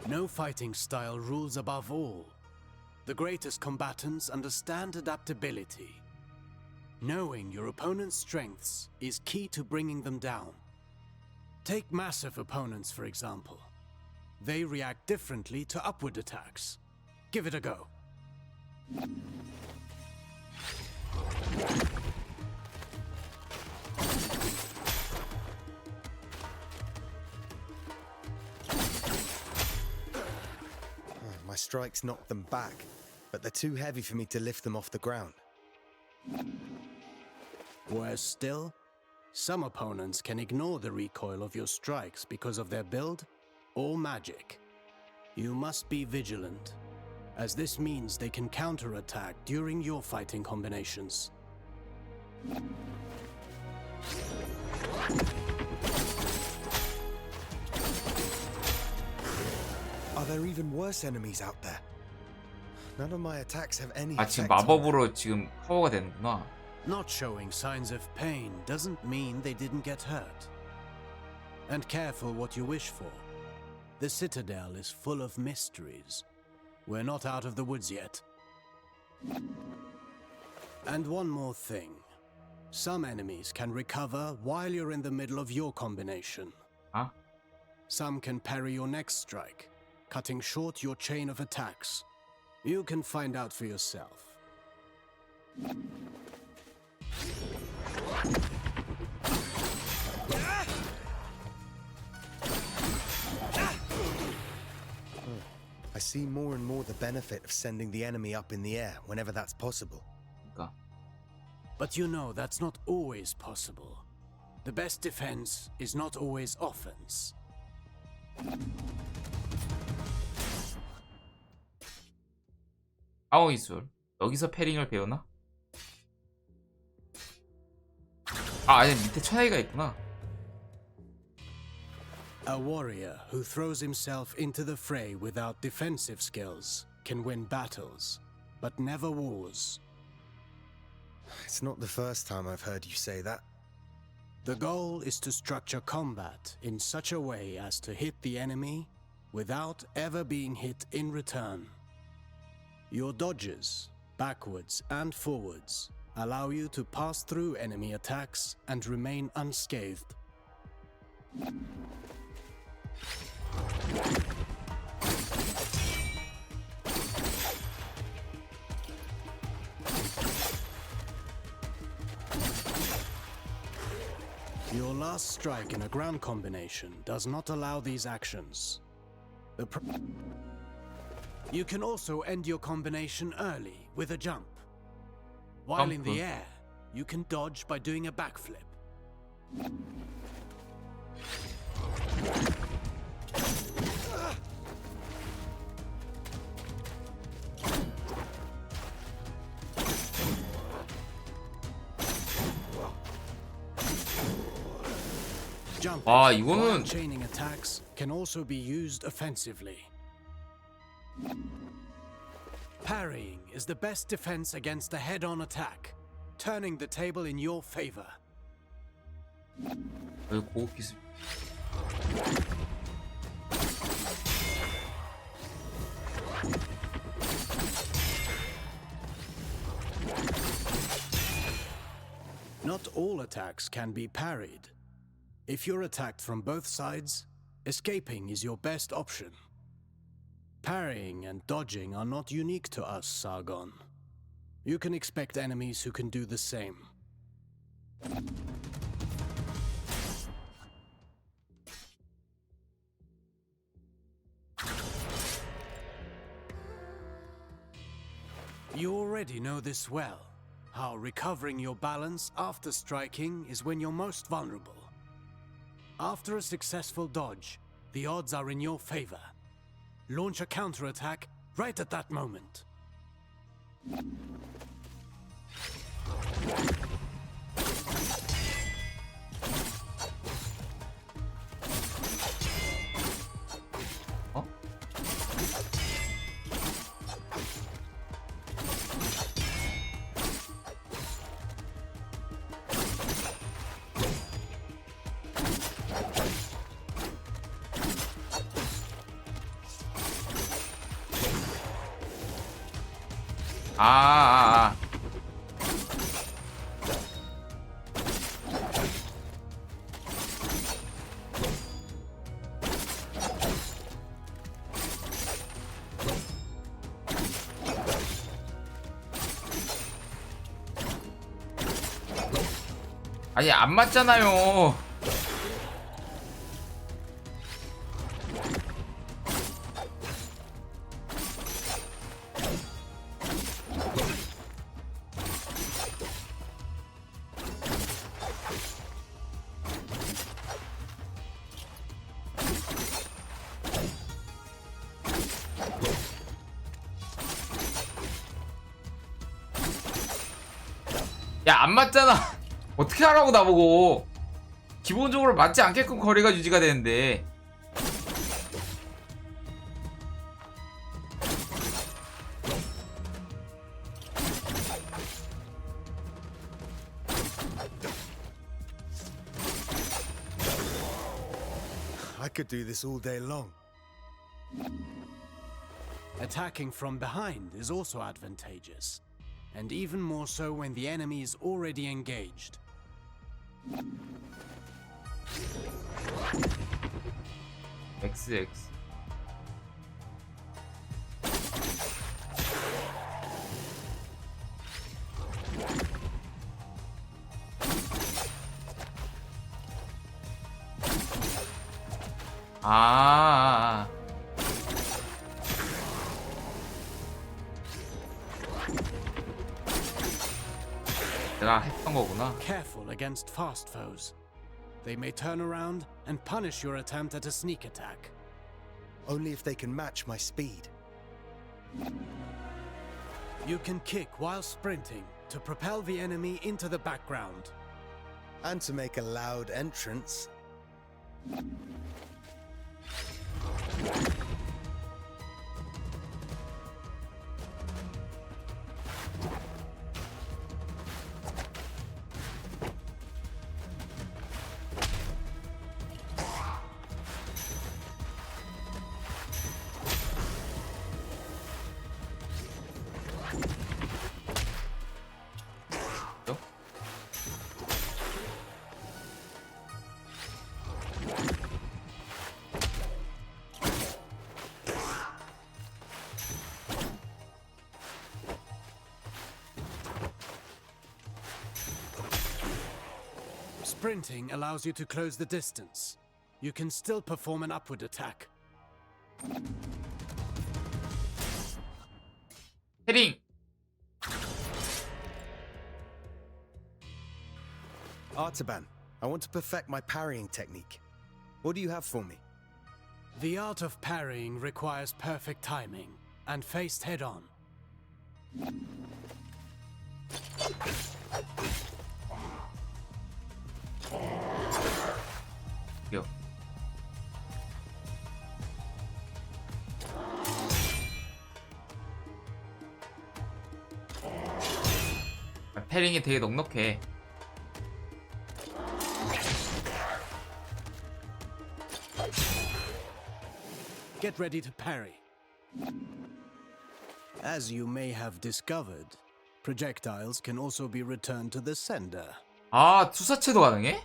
No fighting style rules above all. The greatest combatants understand adaptability. Knowing your opponent's strengths is key to bringing them down. Take massive opponents, for example. They react differently to upward attacks. Give it a go. My strikes knocked them back, but they're too heavy for me to lift them off the ground. Worse still, some opponents can ignore the recoil of your strikes because of their build or magic. You must be vigilant, as this means they can counterattack during your fighting combinations. Are there even worse enemies out there? None of my attacks have any 아, 지금 effect on them. 마법으로 지금 커버가 되는구나. Not showing signs of pain doesn't mean they didn't get hurt. And careful what you wish for. The Citadel is full of mysteries. We're not out of the woods yet. And one more thing. Some enemies can recover while you're in the middle of your combination. Huh? Some can parry your next strike, cutting short your chain of attacks. You can find out for yourself. I see more and more the benefit of sending the enemy up in the air whenever that's possible. 그러니까. But you know that's not always possible. The best defense is not always offense. 파워 기술. 여기서 패링을 배우나? 아, 아니 밑에 천하기가 있구나. A warrior who throws himself into the fray without defensive skills can win battles, but never wars. It's not the first time I've heard you say that. The goal is to structure combat in such a way as to hit the enemy without ever being hit in return. Your dodges, backwards and forwards, allow you to pass through enemy attacks and remain unscathed. Your last strike in a ground combination does not allow these actions. You can also end your combination early with a jump. While in the air, you can dodge by doing a backflip. Jumping 아, while 이거는 chaining attacks can also be used offensively. Parrying is the best defense against a head-on attack, turning the table in your favor. 여기 고급 기술. Not all attacks can be parried. If you're attacked from both sides, escaping is your best option. Parrying and dodging are not unique to us, Sargon. You can expect enemies who can do the same. You already know this well, how recovering your balance after striking is when you're most vulnerable. After a successful dodge, the odds are in your favor. Launch a counterattack right at that moment. 아. 아니, 안 맞잖아요. 야, 안 맞잖아. 어떻게 하라고 나보고. 기본적으로 맞지 않게끔 거리가 유지가 되는데. I could do this all day long. Attacking from behind is also advantageous, and even more so when the enemy is already engaged. XX. 아. 내가 했던 거구나. Careful against fast foes. They may turn around and punish your attempt at a sneak attack. Only if they can match my speed. You can kick while sprinting to propel the enemy into the background. And to make a loud entrance. Sprinting allows you to close the distance. You can still perform an upward attack. 헤딩. Artaban, I want to perfect my parrying technique. What do you have for me? The art of parrying requires perfect timing and faced head-on. 볼게요. 패링이 되게 넉넉해. Get ready to parry. As you may have discovered, projectiles can also be returned to the sender. 아, 투사체도 가능해?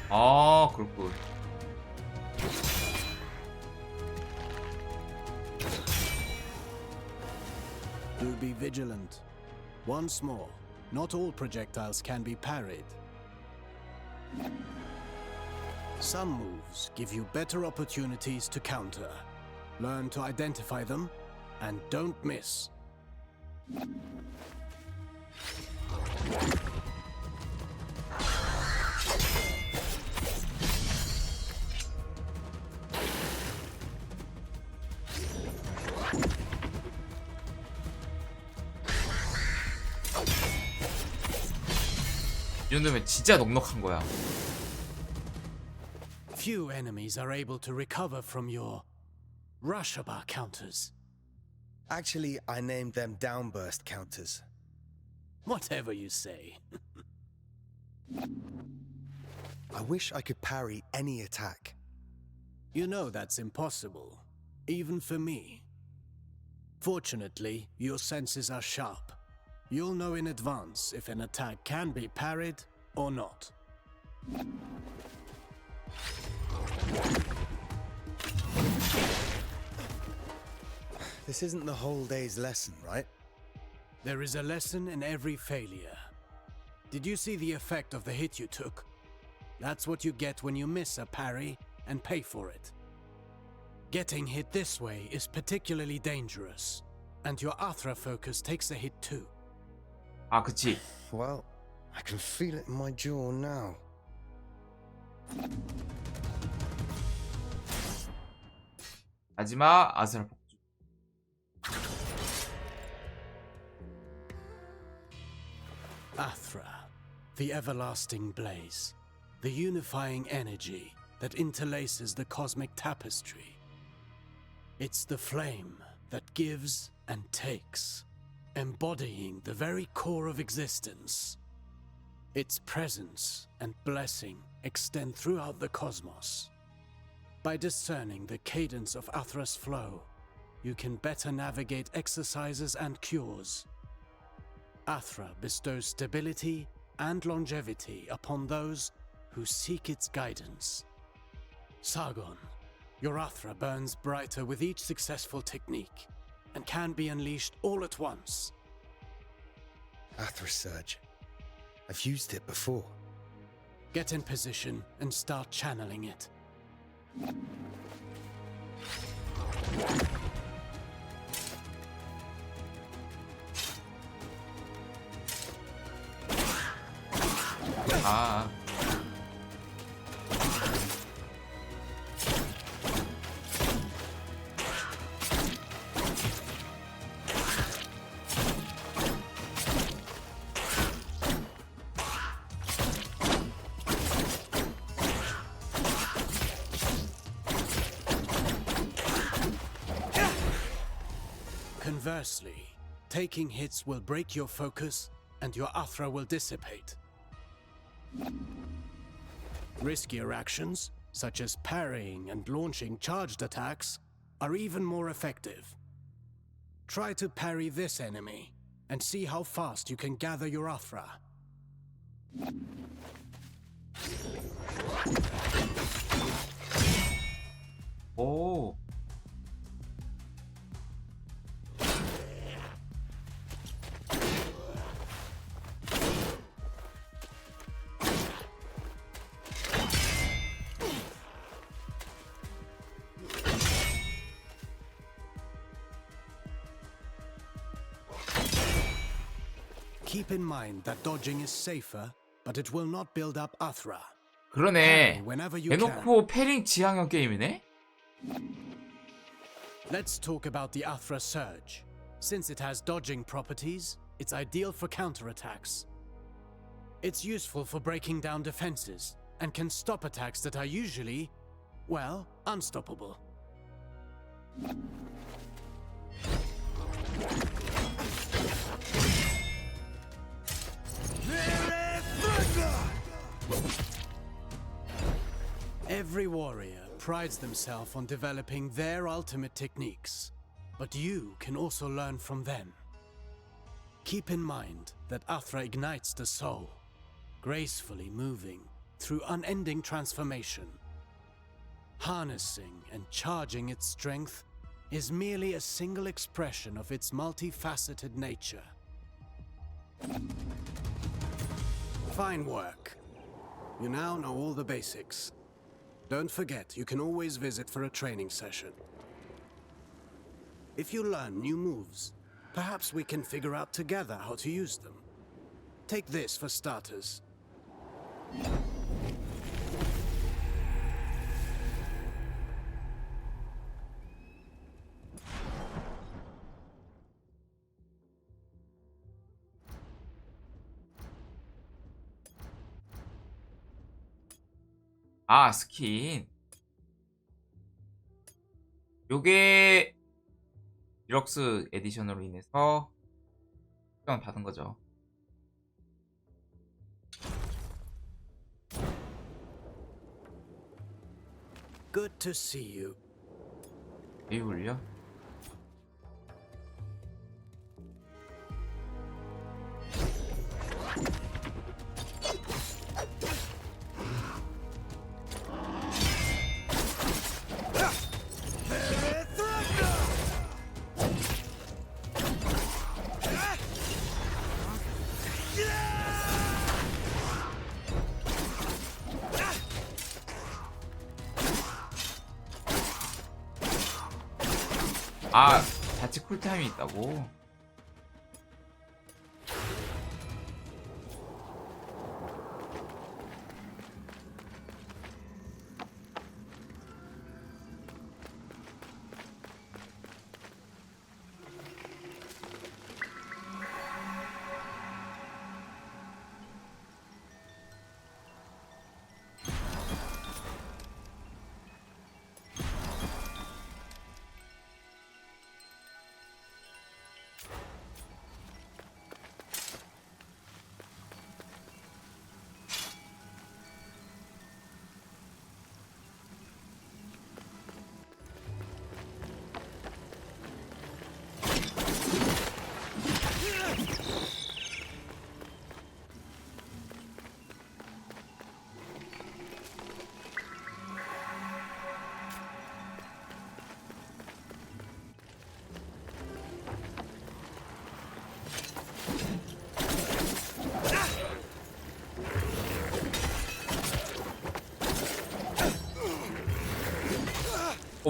아, 그렇군. Do be vigilant. Once more, not all projectiles can be parried. Some moves give you better opportunities to counter. Learn to identify them, and don't miss. 이 정도면 진짜 넉넉한 거야. Few enemies are able to recover from your Rushaba counters. Actually, I named them downburst counters. Whatever you say. I wish I could parry any attack. You know that's impossible, even for me. Fortunately, your senses are sharp. You'll know in advance if an attack can be parried or not. This isn't the whole day's lesson, right? There is a lesson in every failure. Did you see the effect of the hit you took? That's what you get when you miss a parry and pay for it. Getting hit this way is particularly dangerous, and your Athra focus takes a hit too. 아, 그치. Well, I can feel it in my jaw now. 하지마, 아스라 폭주. Athra, the everlasting blaze, the unifying energy that interlaces the cosmic tapestry. It's the flame that gives and takes, embodying the very core of existence. Its presence and blessing extend throughout the cosmos. By discerning the cadence of Athra's flow, you can better navigate exercises and cures. Athra bestows stability and longevity upon those who seek its guidance. Sargon, your Athra burns brighter with each successful technique and can be unleashed all at once. Athra Surge. I've used it before. Get in position and start channeling it. 아. Conversely, taking hits will break your focus and your Athra will dissipate. Riskier actions, such as parrying and launching charged attacks, are even more effective. Try to parry this enemy and see how fast you can gather your Athra. 오. Keep in mind that dodging is safer, but it will not build up Athra. 그러네. Whenever you 대놓고 패링 지향형 게임이네? Let's talk about the Athra Surge. Since it has dodging properties, it's ideal for counterattacks. It's useful for breaking down defenses and can stop attacks that are usually, well, unstoppable. Every warrior prides themselves on developing their ultimate techniques, but you can also learn from them. Keep in mind that Athra ignites the soul, gracefully moving through unending transformation. Harnessing and charging its strength is merely a single expression of its multifaceted nature. Fine work. You now know all the basics. Don't forget, you can always visit for a training session. If you learn new moves, perhaps we can figure out together how to use them. Take this for starters. 아, 스킨. 요게 디럭스 에디션으로 인해서 수강 받은 거죠. Good to see you. 배율요? 아, 자체 쿨타임이 있다고?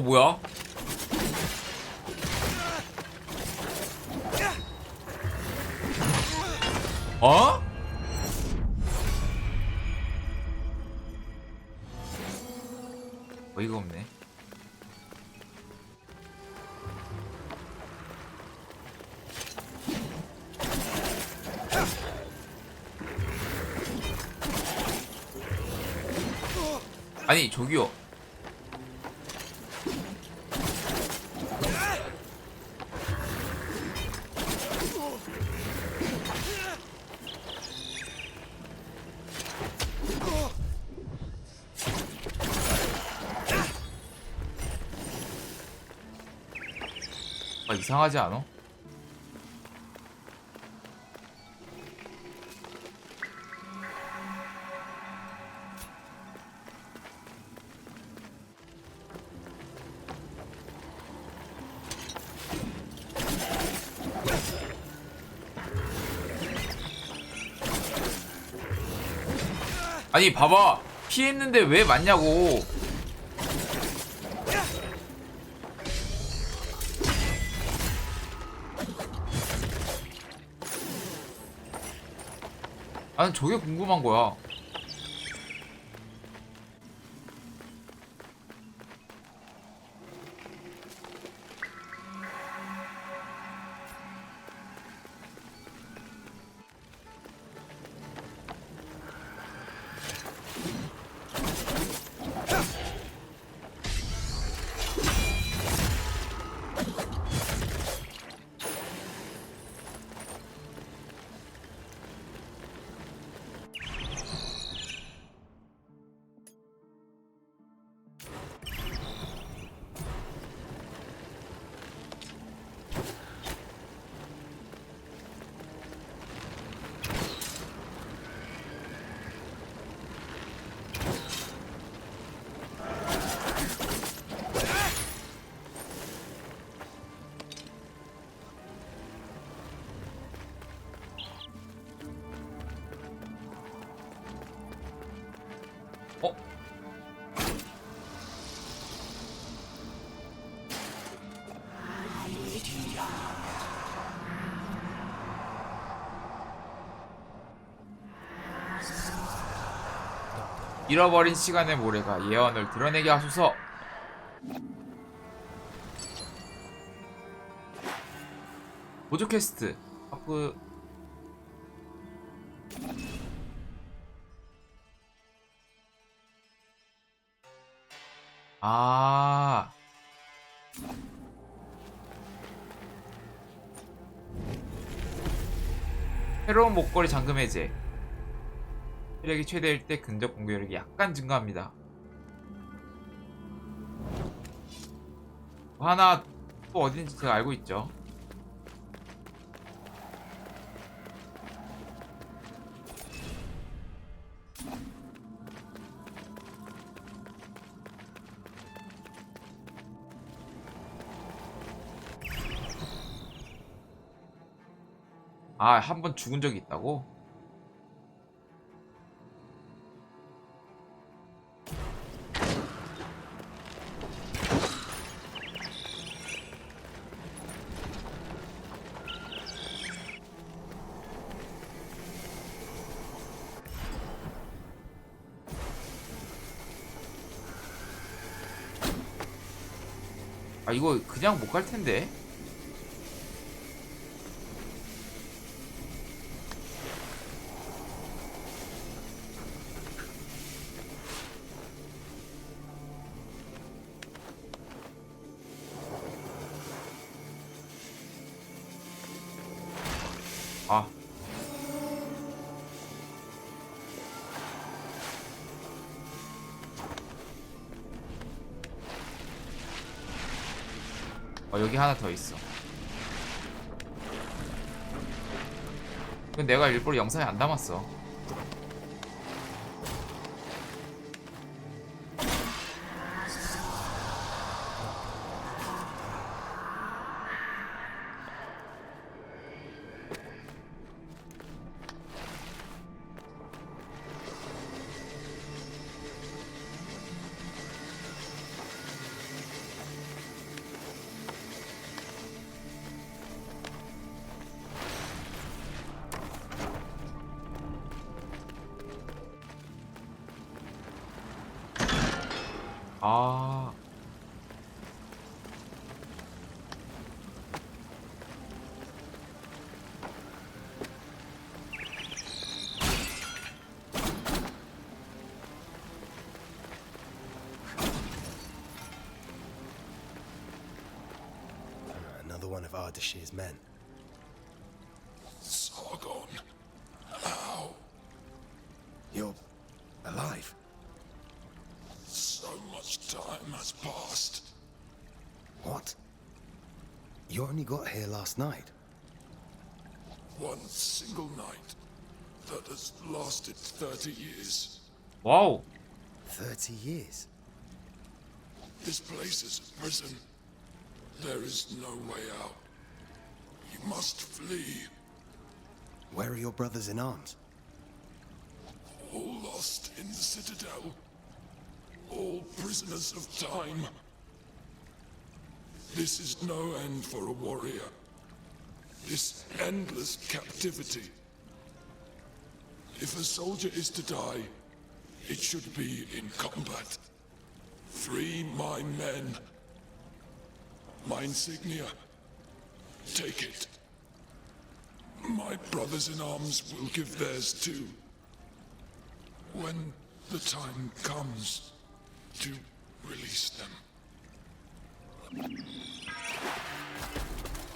뭐야? 어? 어이가 없네. 아니, 저기요. 아, 이상하지 않아? 아니, 봐봐. 피했는데 왜 맞냐고. 나는 저게 궁금한 거야. 어? 잃어버린 시간의 모래가 예언을 드러내게 하소서. 보조 퀘스트. 아. 새로운 목걸이 잠금 해제. 체력이 최대일 때 근접 공격력이 약간 증가합니다. 하나 또 어딘지 제가 알고 있죠. 아, 한 번 죽은 적이 있다고? 아, 이거 그냥 못 갈 텐데. 아. 여기 하나 더 있어. 근데 내가 일부러 영상에 안 담았어. 아. Another one of Ardashir's men. Sargon. How? You're alive. So much time has passed. What? You only got here last night. One single night that has lasted 30 years. 와우. 30 years? This place is a prison. There is no way out. You must flee. Where are your brothers in arms? All lost in the citadel. All prisoners of time. This is no end for a warrior. This endless captivity. If a soldier is to die, it should be in combat. Free my men. My insignia. Take it. My brothers in arms will give theirs too. When the time comes to release them.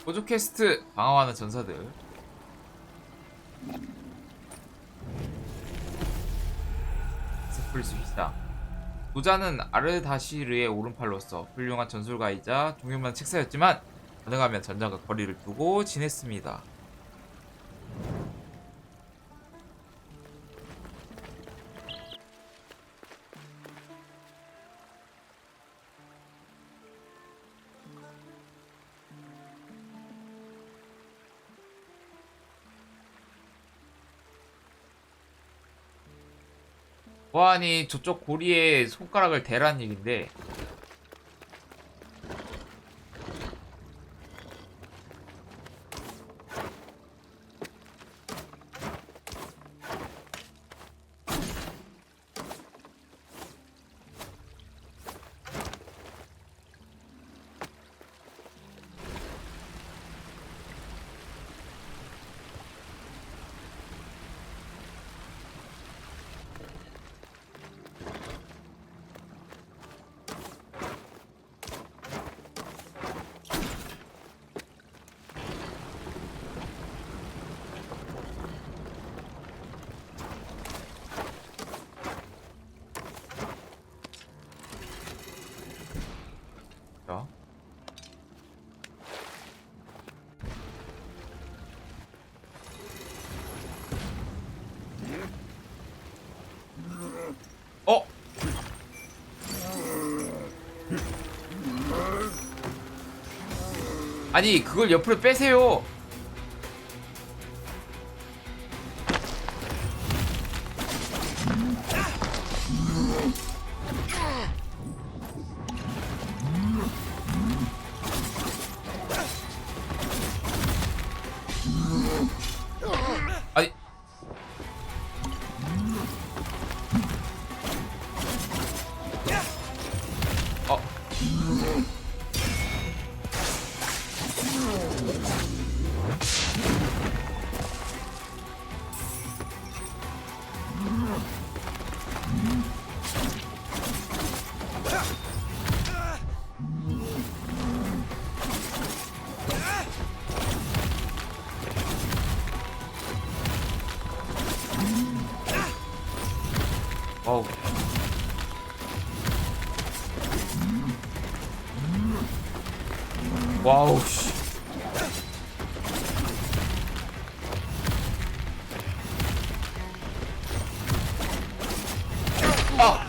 보조 퀘스트. 방어하는 전사들. 스플 수이다. 부자는 아르다시르의 오른팔로서 훌륭한 전술가이자 종교만 책사였지만 가능하면 전장과 거리를 두고 지냈습니다. 보안이 저쪽 고리에 손가락을 대라는 얘긴데. 자. 어? 아니 그걸 옆으로 빼세요. 아니 어 어우. 와우 씨. 아.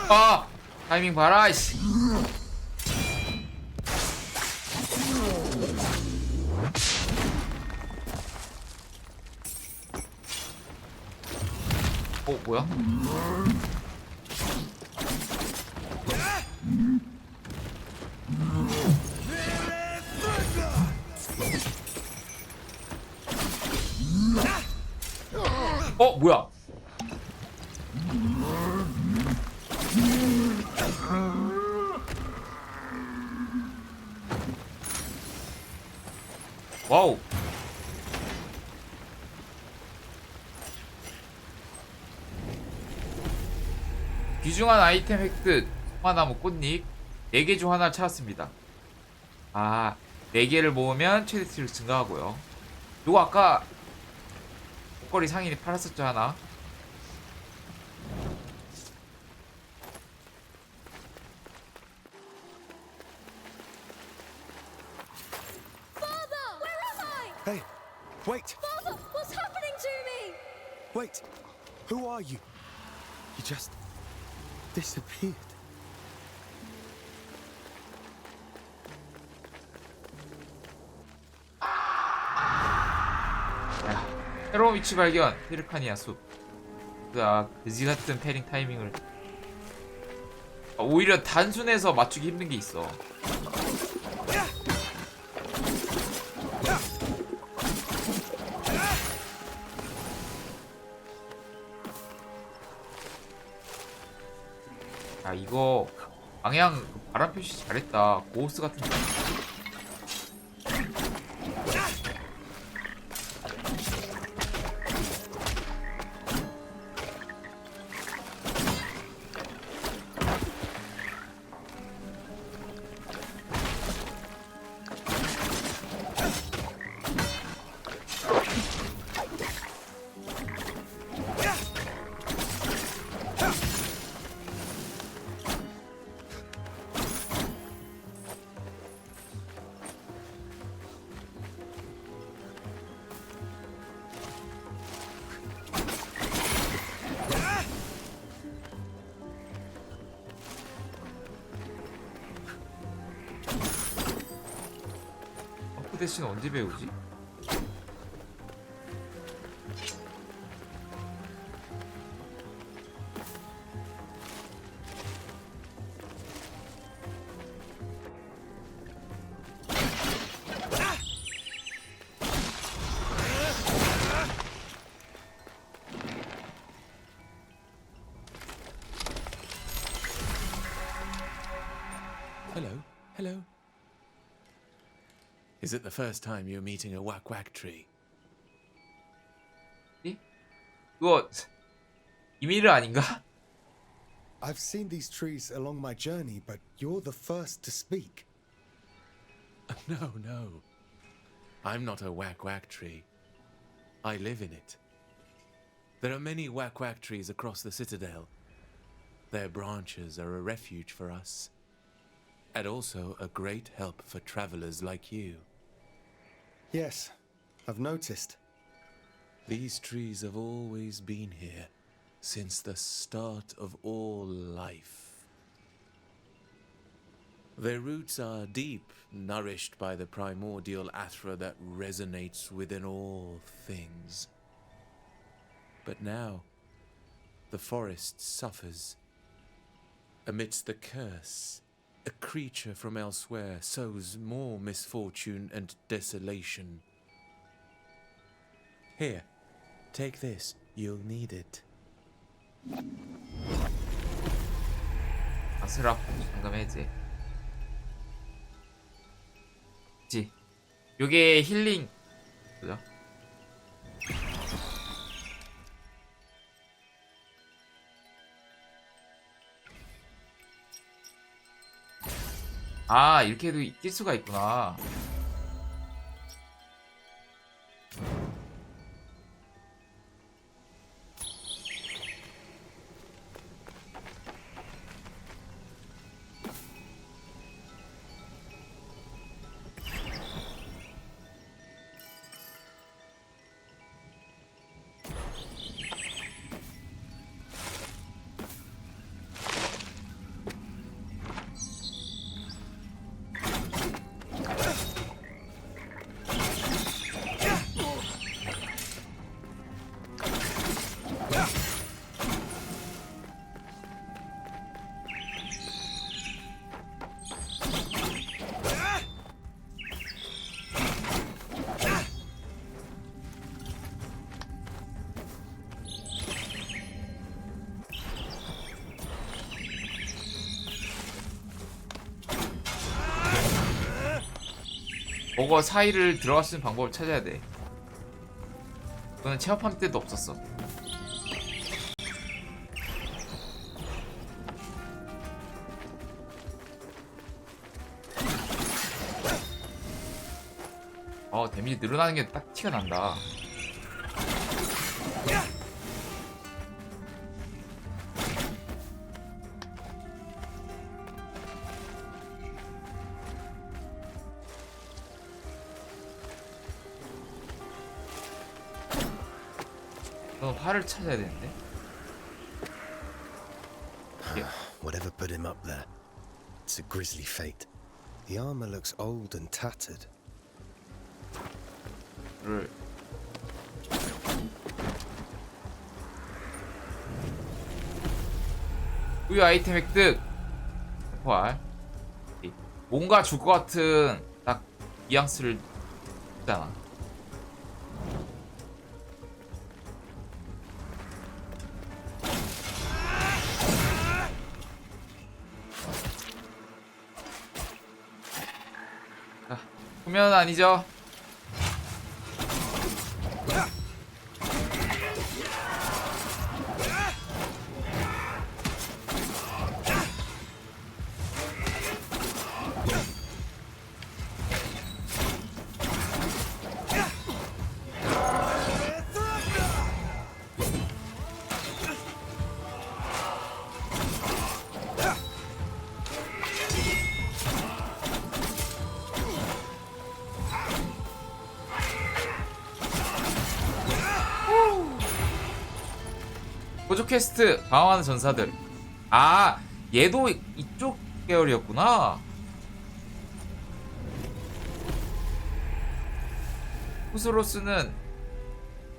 아 타이밍 봐라 씨. 어 뭐야? 어 뭐야? 와우. 귀중한 아이템 획득. 통화나무 꽃잎 4개 중 하나를 찾았습니다. 아 4개를 모으면 최대 티를 증가하고요. 요거 아까 목걸이 상인이 팔았었죠 하나. Hey, wait! Father, what's happening to me? Wait! Who are you? You just disappeared. 야, 새로운 위치 발견. 히르카니아 숲. 아, 그지같은 패링 타이밍을. 오히려 단순해서 맞추기 힘든 게 있어. 야 이거 방향 바람 표시 잘했다. 고우스 같은 거. 대신 언제 배우지? Hello, hello. Is it the first time you're meeting a whack tree? 그거 이미르 아닌가? I've seen these trees along my journey, but you're the first to speak. No, no. I'm not a whack tree. I live in it. There are many whack trees across the citadel. Their branches are a refuge for us, and also a great help for travelers like you. Yes, I've noticed. These trees have always been here, since the start of all life. Their roots are deep, nourished by the primordial athra that resonates within all things. But now, the forest suffers. Amidst the curse, a creature from elsewhere sows more misfortune and desolation. Here, take this. You'll need it. 아스락 방금 해제. 그치. 요게 힐링. 그죠? 아, 이렇게 해도 뛸 수가 있구나. 버거 사이를 들어갈 수 있는 방법을 찾아야 돼. 그거는 체험할 때도 없었어. 데미지 늘어나는 게 딱 티가 난다. 활을 찾아야 되는데. Whatever put him up there, it's a grisly fate. The armor looks old and tattered. 우유 아이템 획득. 활. 뭔가 줄 것 같은 딱 뉘앙스를 있잖아. 후면 아니죠? 보조 퀘스트 방어하는 전사들. 아, 얘도 이쪽 계열이었구나. 후스로스는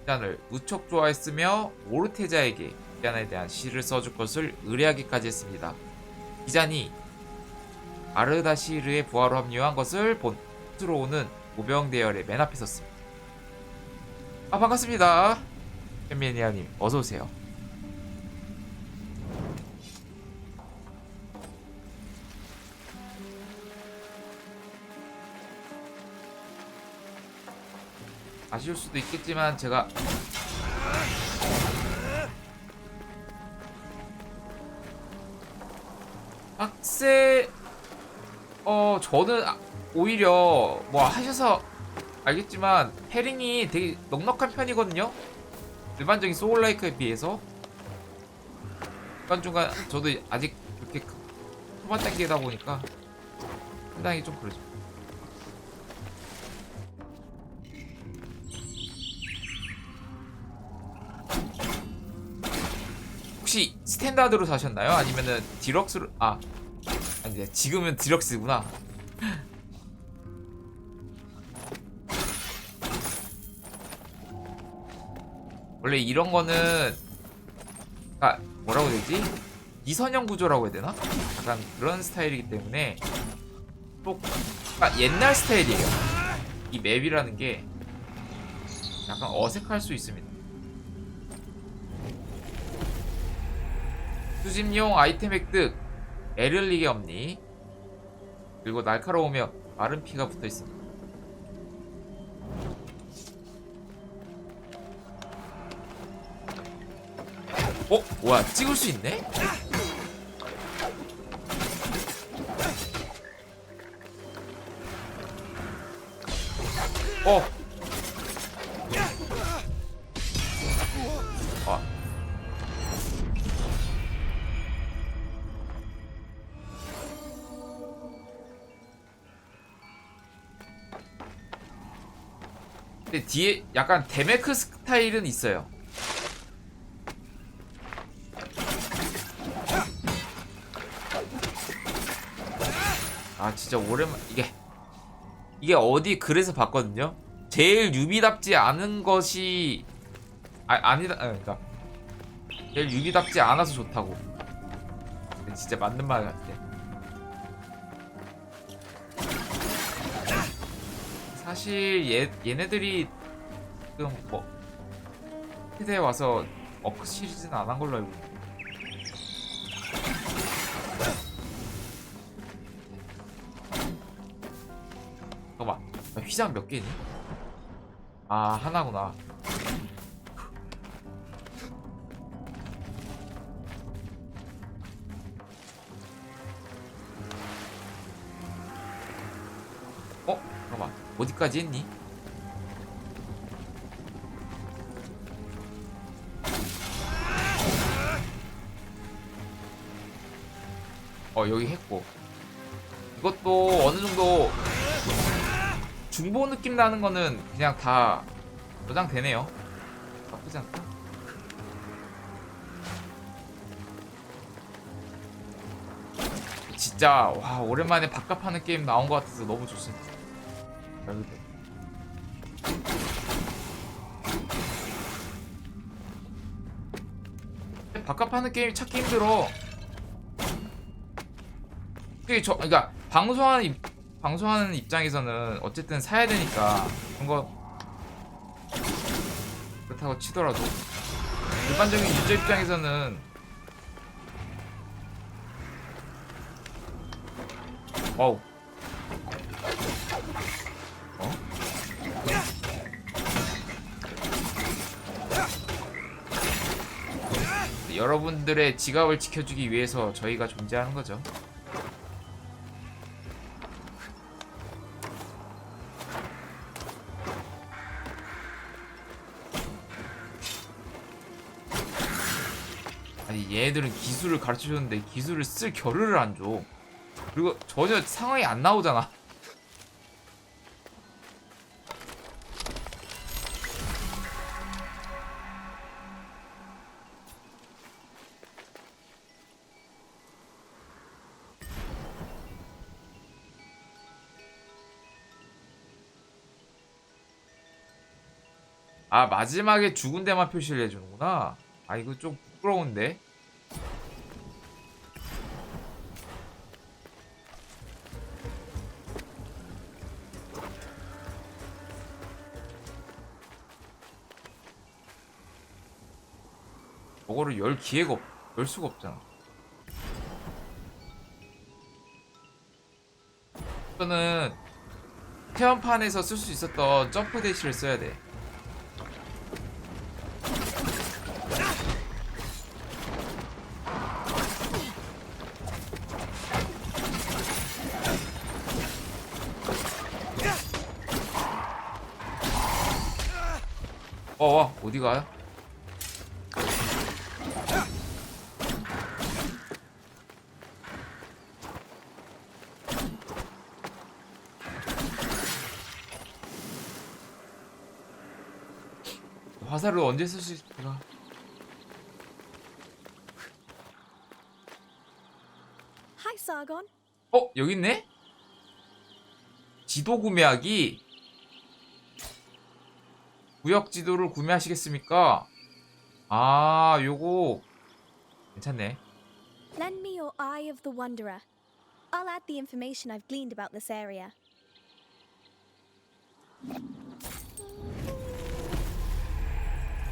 기잔을 무척 좋아했으며 오르테자에게 기잔에 대한 시를 써줄 것을 의뢰하기까지 했습니다. 기잔이 아르다시르의 부하로 합류한 것을 본 후스로는 보병 대열의 맨 앞에 섰습니다. 아, 반갑습니다. 팬미니아님 어서오세요. 아쉬울 수도 있겠지만 제가 빡세 저는 오히려 뭐 하셔서 알겠지만 패링이 되게 넉넉한 편이거든요. 일반적인 소울라이크에 비해서 중간중간 저도 아직 그렇게 초반 단계다 보니까 상당히 좀 그러죠. 혹시 스탠다드로 사셨나요? 아니면은 디럭스로 아니 지금은 디럭스구나. 원래 이런 거는 뭐라고 해야 되지? 이선형 구조라고 해야 되나? 약간 그런 스타일이기 때문에 또 옛날 스타일이에요. 이 맵이라는 게 약간 어색할 수 있습니다. 수집용 아이템 획득, 에를릭의 엄니, 그리고 날카로우며 마른 피가 붙어 있습니다. 뭐야, 찍을 수 있네? 근데 뒤에 약간 데메크 스타일은 있어요. 진짜 오랜만. 이게 어디 글에서 봤거든요. 제일 유비답지 않은 것이 그러니까 제일 유비답지 않아서 좋다고. 진짜 맞는 말 같아. 사실 얘네들이 지금 뭐 세대에 와서 어크 시리즈는 안 한 걸로 알고 있는데. 잠깐만, 휘장 몇 개니? 하나구나. 잠깐만, 어디까지 했니? 여기 했고, 이것도 어느 정도 중보 느낌 나는 거는 그냥 다 저장되네요. 나쁘지 않다. 진짜 와, 오랜만에 바깥하는 게임 나온 것 같아서 너무 좋습니다. 바깥하는 게임 찾기 힘들어. 그러니까 방송하는 입장에서는 어쨌든 사야 되니까 그런 거 그렇다고 치더라도 일반적인 유저 입장에서는 여러분들의 지갑을 지켜주기 위해서 저희가 존재하는 거죠. 얘네들은 기술을 가르쳐줬는데 기술을 쓸 겨를을 안 줘. 그리고 전혀 상황이 안 나오잖아. 아, 마지막에 죽은 데만 표시를 해주는구나. 아, 이거 좀 부끄러운데. 저거를 열 기회가 열 수가 없잖아. 이거는 체험판에서 쓸 수 있었던 점프 대시를 써야 돼. 어디 가요? 화살을 언제 쓸 수 있을까? Hi, Sargon. 여기 있네? 지도 구매하기. 구역 지도를 구매하시겠습니까? 아, 요거 괜찮네. Lend me your Eye of the Wanderer. I'll add the information I've gleaned about this area.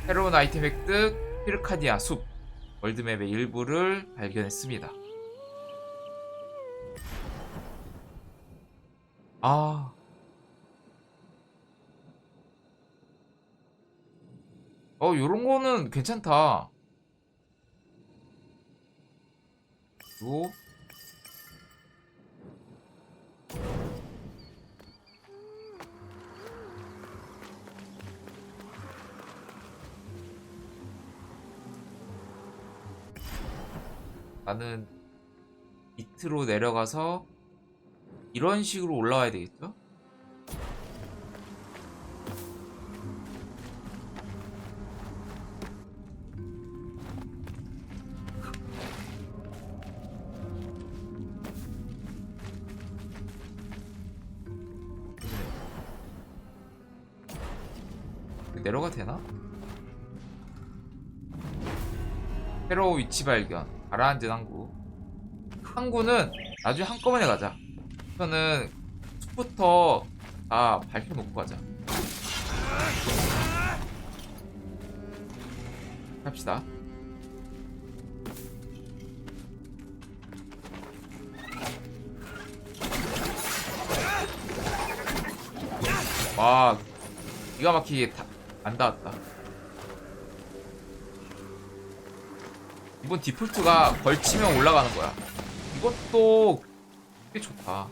새로운 아이템 획득, 피르카디아 숲. 월드맵의 일부를 발견했습니다. 아, 요런 거는 괜찮다. 요. 나는 밑으로 내려가서 이런 식으로 올라와야 되겠죠? 내려가도 되나? 새로운 위치 발견. 가라앉은 항구. 항구는 나중에 한꺼번에 가자. 우선은 숲부터 다 밝혀놓고 가자. 갑시다. 와, 기가 막히게 안 닿았다. 이번 디폴트가 걸치면 올라가는 거야. 이것도 꽤 좋다.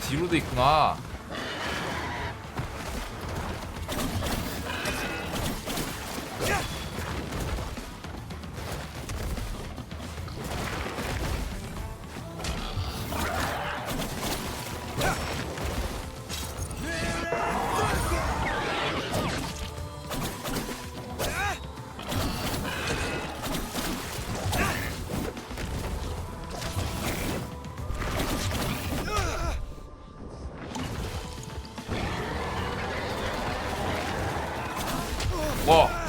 뒤로도 있구나. 와.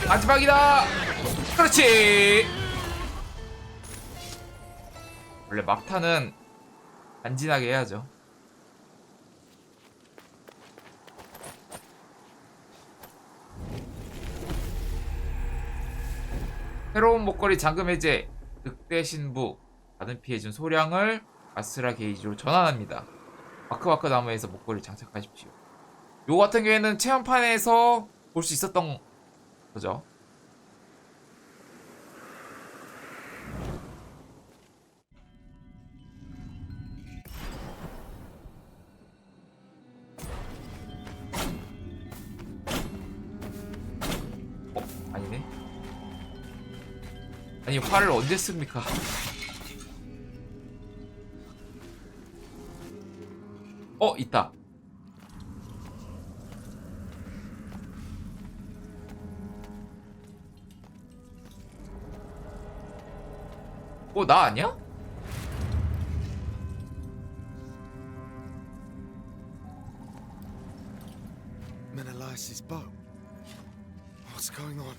마지막이다. 그렇지. 원래 막타는 간지나게 해야죠. 새로운 목걸이 잠금 해제. 늑대 신부. 받은 피해 준 소량을 아스라 게이지로 전환합니다. 마크마크 나무에서 목걸이 장착하십시오. 요거 같은 경우에는 체험판에서 볼 수 있었던 거죠. 아니네. 아니 활을 언제 씁니까? 있다. 나 아니야? Menelaus's bow. What's going on?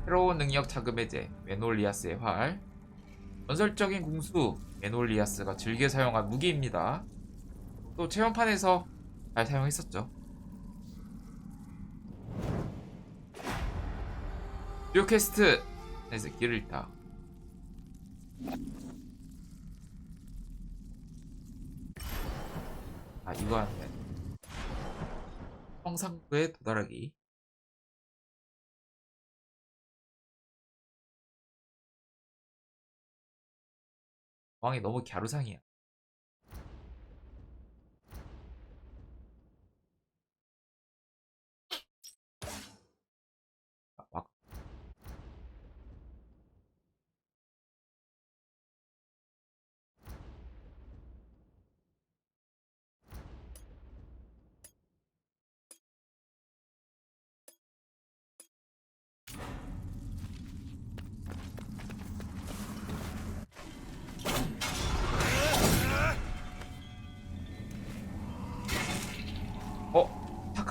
새로운 능력 자금 해제. 메놀리아스의 활. 전설적인 궁수 메놀리아스가 즐겨 사용한 무기입니다. 또 체험판에서 잘 사용했었죠. 듀오 퀘스트에서 길을 잃다. 이거 하면 성상부에 도달하기. 왕이 너무 갸루상이야.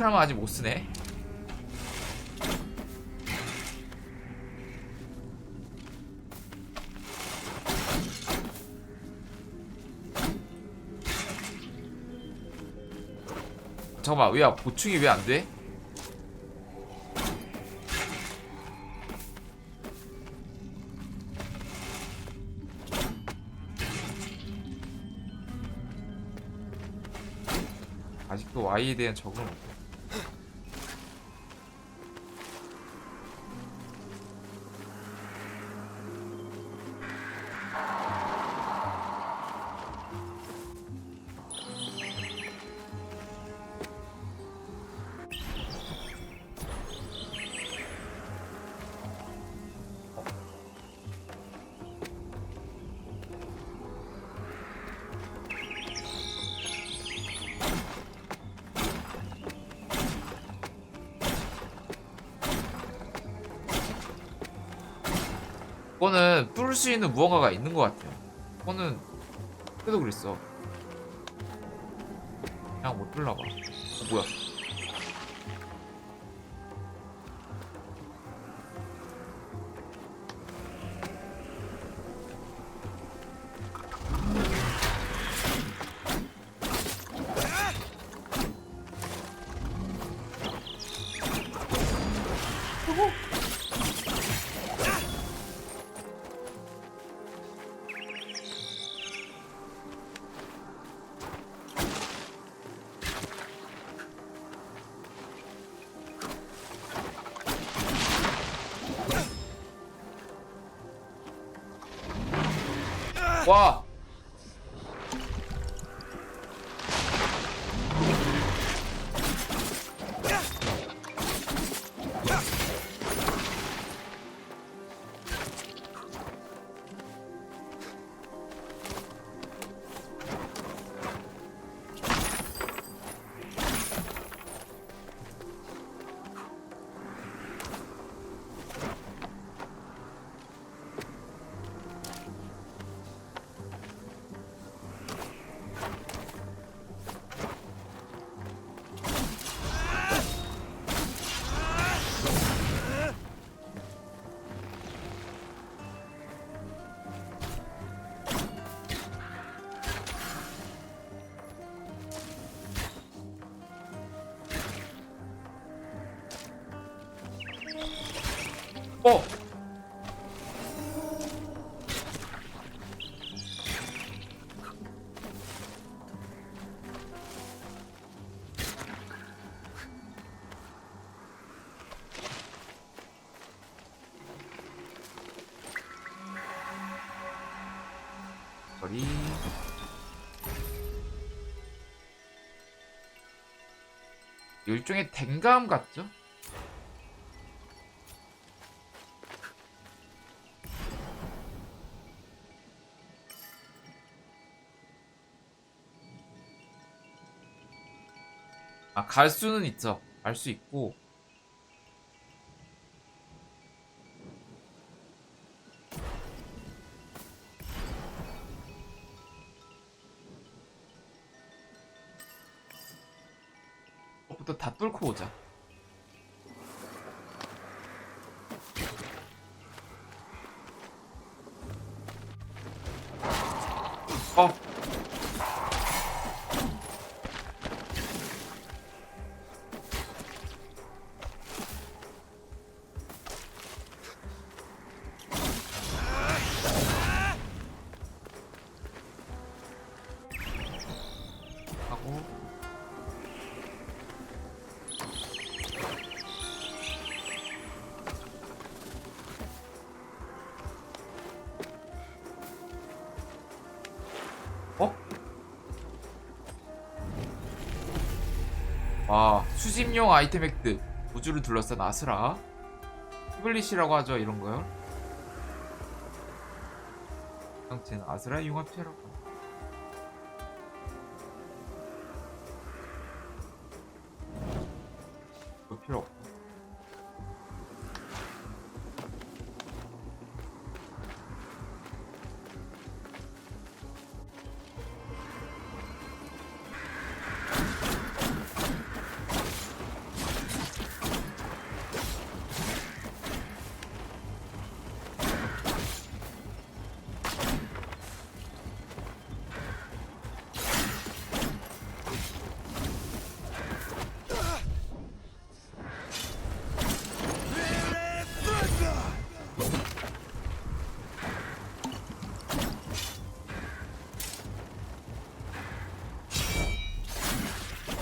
타크라만 아직 못 쓰네. 잠깐만, 왜 보충이 왜 안 돼? 아직도 Y에 대한 적응을 못해. 이거는 뚫을 수 있는 무언가가 있는 것 같아요. 이거는 그때도 그랬어. 그냥 못 뚫나봐. 뭐야? 와! 어! 거리. 일종의 댕감 같죠? 아, 갈 수는 있죠. 갈 수 있고. 부터 다 뚫고 오자. 어. 하고. 어? 와, 수집용 아이템 획득. 우주를 둘러싼 아스라. 히블릿이라고 하죠, 이런 거요. 형체는 아스라의 융합체라고. 이거 필요 없고.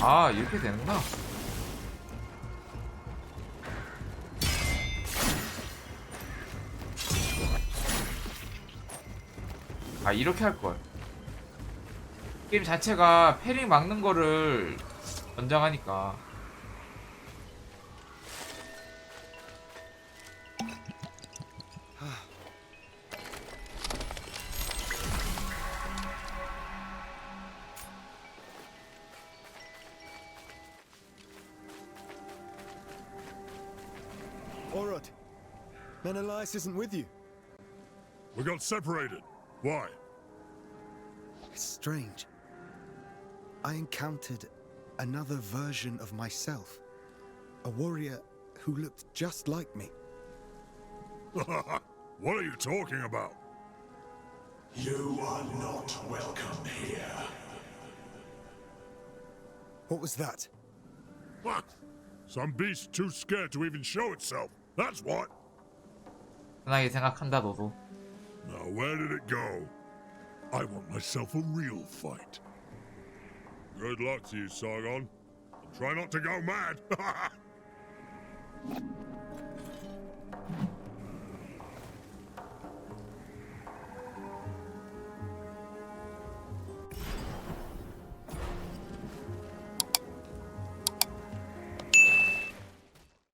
아, 이렇게 되는구나. 아, 이렇게 할걸. 게임 자체가 패링 막는 거를 권장하니까. Orod, Menelaus isn't with you. We got separated. Why? It's strange. I encountered another version of myself. A warrior who looked just like me. What are you talking about? You are not welcome here. What was that? What? Some beast too scared to even show itself. That's what. 편하게 생각한다, 너도. Now, where did it go? I want myself a real fight. Good luck to you, Sargon. Try not to go mad.